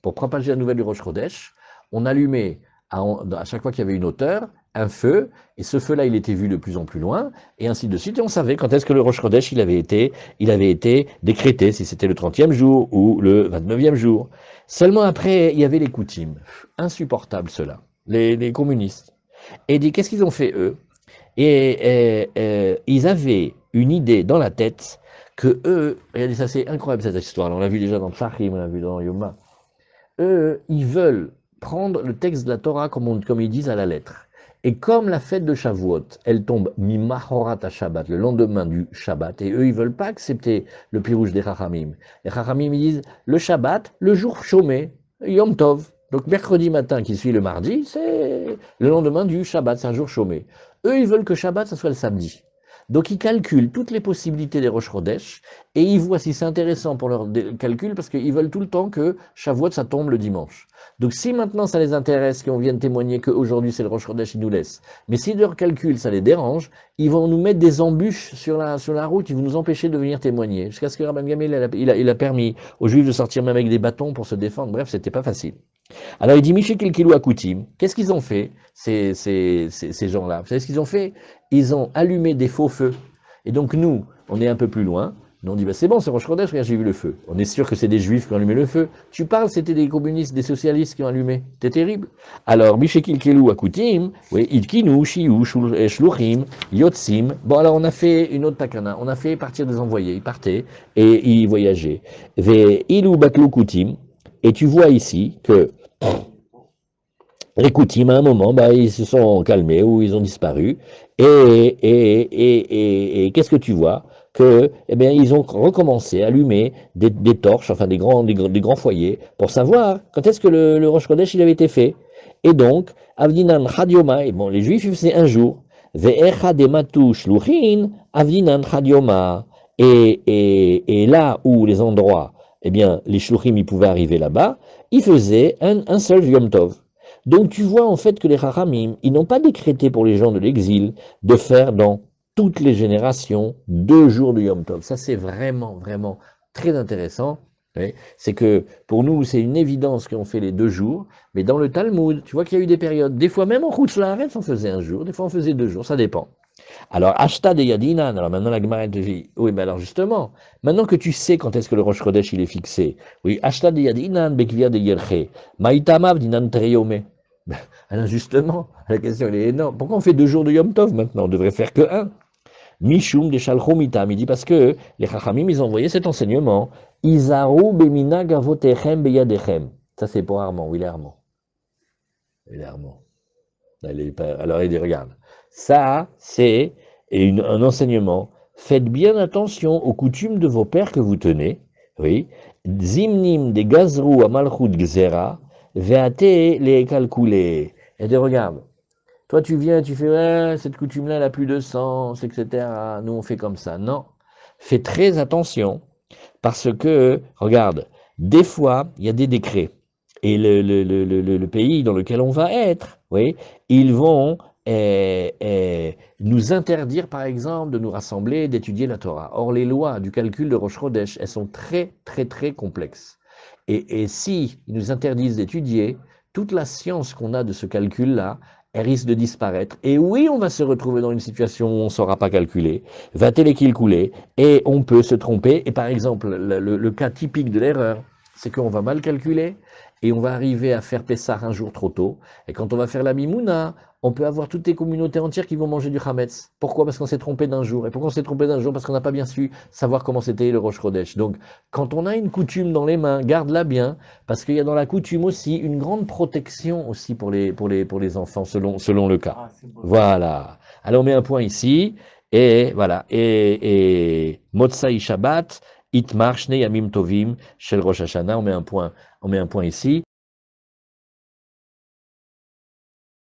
Pour propager la nouvelle du Rosh Chodesh, on allumait à chaque fois qu'il y avait une hauteur, un feu, et ce feu-là, il était vu de plus en plus loin, et ainsi de suite, et on savait quand est-ce que le Rosh Chodesh, il avait été décrété, si c'était le 30e jour ou le 29e jour. Seulement après, il y avait les coutumes. Insupportables, ceux-là, les communistes. Et dit, qu'est-ce qu'ils ont fait, eux? Ils avaient une idée dans la tête que eux, regardez ça, c'est incroyable cette histoire, on l'a vu déjà dans Psachim, on l'a vu dans Yoma. Eux, ils veulent prendre le texte de la Torah comme ils disent à la lettre. Et comme la fête de Shavuot, elle tombe mi-mahorat à Shabbat, le lendemain du Shabbat, et eux, ils veulent pas accepter le pirouge des Chachamim. Les Chachamim, ils disent, le Shabbat, le jour chômé, Yom Tov. Donc mercredi matin qui suit le mardi, c'est le lendemain du Shabbat, c'est un jour chômé. Eux, ils veulent que Shabbat, ça soit le samedi. Donc ils calculent toutes les possibilités des Rosh Chodesh, et ils voient si c'est intéressant pour leur calcul, parce qu'ils veulent tout le temps que Shavuot, ça tombe le dimanche. Donc si maintenant ça les intéresse, qu'on vienne témoigner qu'aujourd'hui c'est le Rosh Chodesh, ils nous laissent. Mais si leur calcul, ça les dérange, ils vont nous mettre des embûches sur la route, ils vont nous empêcher de venir témoigner. Jusqu'à ce que Rabban Gamliel, il a permis aux Juifs de sortir même avec des bâtons pour se défendre. Bref, c'était pas facile. Alors il dit, Miché Kilkilou Akoutim, qu'est-ce qu'ils ont fait, ces gens-là? Vous savez ce qu'ils ont fait? Ils ont allumé des faux feux. Et donc nous, on est un peu plus loin. Nous on dit, bah, c'est bon, c'est Rosh Chodesh, regarde, j'ai vu le feu. On est sûr que c'est des juifs qui ont allumé le feu. Tu parles, c'était des communistes, des socialistes qui ont allumé. C'est terrible. Alors, Mishekil Kelou Akutim, oui, Idkinu, Shiu, Shluchim, Yotzim. Bon, alors on a fait une autre takana. On a fait partir des envoyés. Ils partaient et ils voyageaient. Ve Ilu Batlu Kutim. Et tu vois ici que les Koutim, à un moment, bah, ils se sont calmés ou ils ont disparu. Et qu'est-ce que tu vois? Que, eh bien, ils ont recommencé à allumer des torches, enfin des grands foyers, pour savoir quand est-ce que le Rosh Chodesh il avait été fait. Et donc, Avdinan Chadioma, et bon, les Juifs ils faisaient un jour. Ve'echa dematu shluchin, Avdinan Chadioma. Et là où les endroits, eh bien, les shluchim ils pouvaient arriver là-bas, ils faisaient un seul Yom Tov. Donc tu vois en fait que les Chachamim, ils n'ont pas décrété pour les gens de l'exil de faire dans toutes les générations 2 jours de Yom Tov. Ça c'est vraiment, vraiment très intéressant. Oui. C'est que pour nous c'est une évidence qu'on fait les 2 jours, mais dans le Talmud, tu vois qu'il y a eu des périodes, des fois même en Chutz La'aretz on faisait 1 jour, des fois on faisait 2 jours, ça dépend. Alors, Ashta de Yadinan, alors maintenant la Gemara te dit, oui, mais alors justement, maintenant que tu sais quand est-ce que le Rosh Chodesh il est fixé, oui, Ashta de Yadinan, Bekvia de Yerche, Maïtamav dinan Treyome. Alors justement, la question elle est énorme. Pourquoi on fait 2 jours de Yom Tov maintenant? On devrait faire que 1. Mishum de Shalchomitam, il dit parce que les Chachamim, ils ont envoyé cet enseignement. Izaru bemina gavotechem beyadechem. Ça c'est pour Armand, oui, il est Armand. Il est Armand. Alors il dit, regarde. Ça, c'est un enseignement. Faites bien attention aux coutumes de vos pères que vous tenez. Oui. Zimnim de gazrou a malchut gzera, veate les calculer. Et de regarde. Toi, tu viens, tu fais, ouais, cette coutume-là, elle a plus de sens, etc. Nous, on fait comme ça. Non. Fais très attention. Parce que, regarde, des fois, il y a des décrets. Et le pays dans lequel on va être, oui, ils vont nous interdire, par exemple, de nous rassembler, d'étudier la Torah. Or, les lois du calcul de Rosh Chodesh, elles sont très, très, très complexes. Et si ils nous interdisent d'étudier, toute la science qu'on a de ce calcul-là, elle risque de disparaître. Et oui, on va se retrouver dans une situation où on ne saura pas calculer, va qu'il couler, et on peut se tromper. Et par exemple, le cas typique de l'erreur, c'est qu'on va mal calculer, et on va arriver à faire Pessah un jour trop tôt. Et quand on va faire la Mimouna, on peut avoir toutes les communautés entières qui vont manger du Hametz. Pourquoi? Parce qu'on s'est trompé d'un jour. Et pourquoi on s'est trompé d'un jour? Parce qu'on n'a pas bien su savoir comment c'était le Rosh Chodesh. Donc, quand on a une coutume dans les mains, garde-la bien, parce qu'il y a dans la coutume aussi une grande protection aussi pour les enfants, selon le cas. Ah, c'est beau. Voilà. Alors, on met un point ici, et voilà. Et Motsai Shabbat, Itmar Shnei Yamim Tovim, Shel Rosh Hashanah, on met un point ici.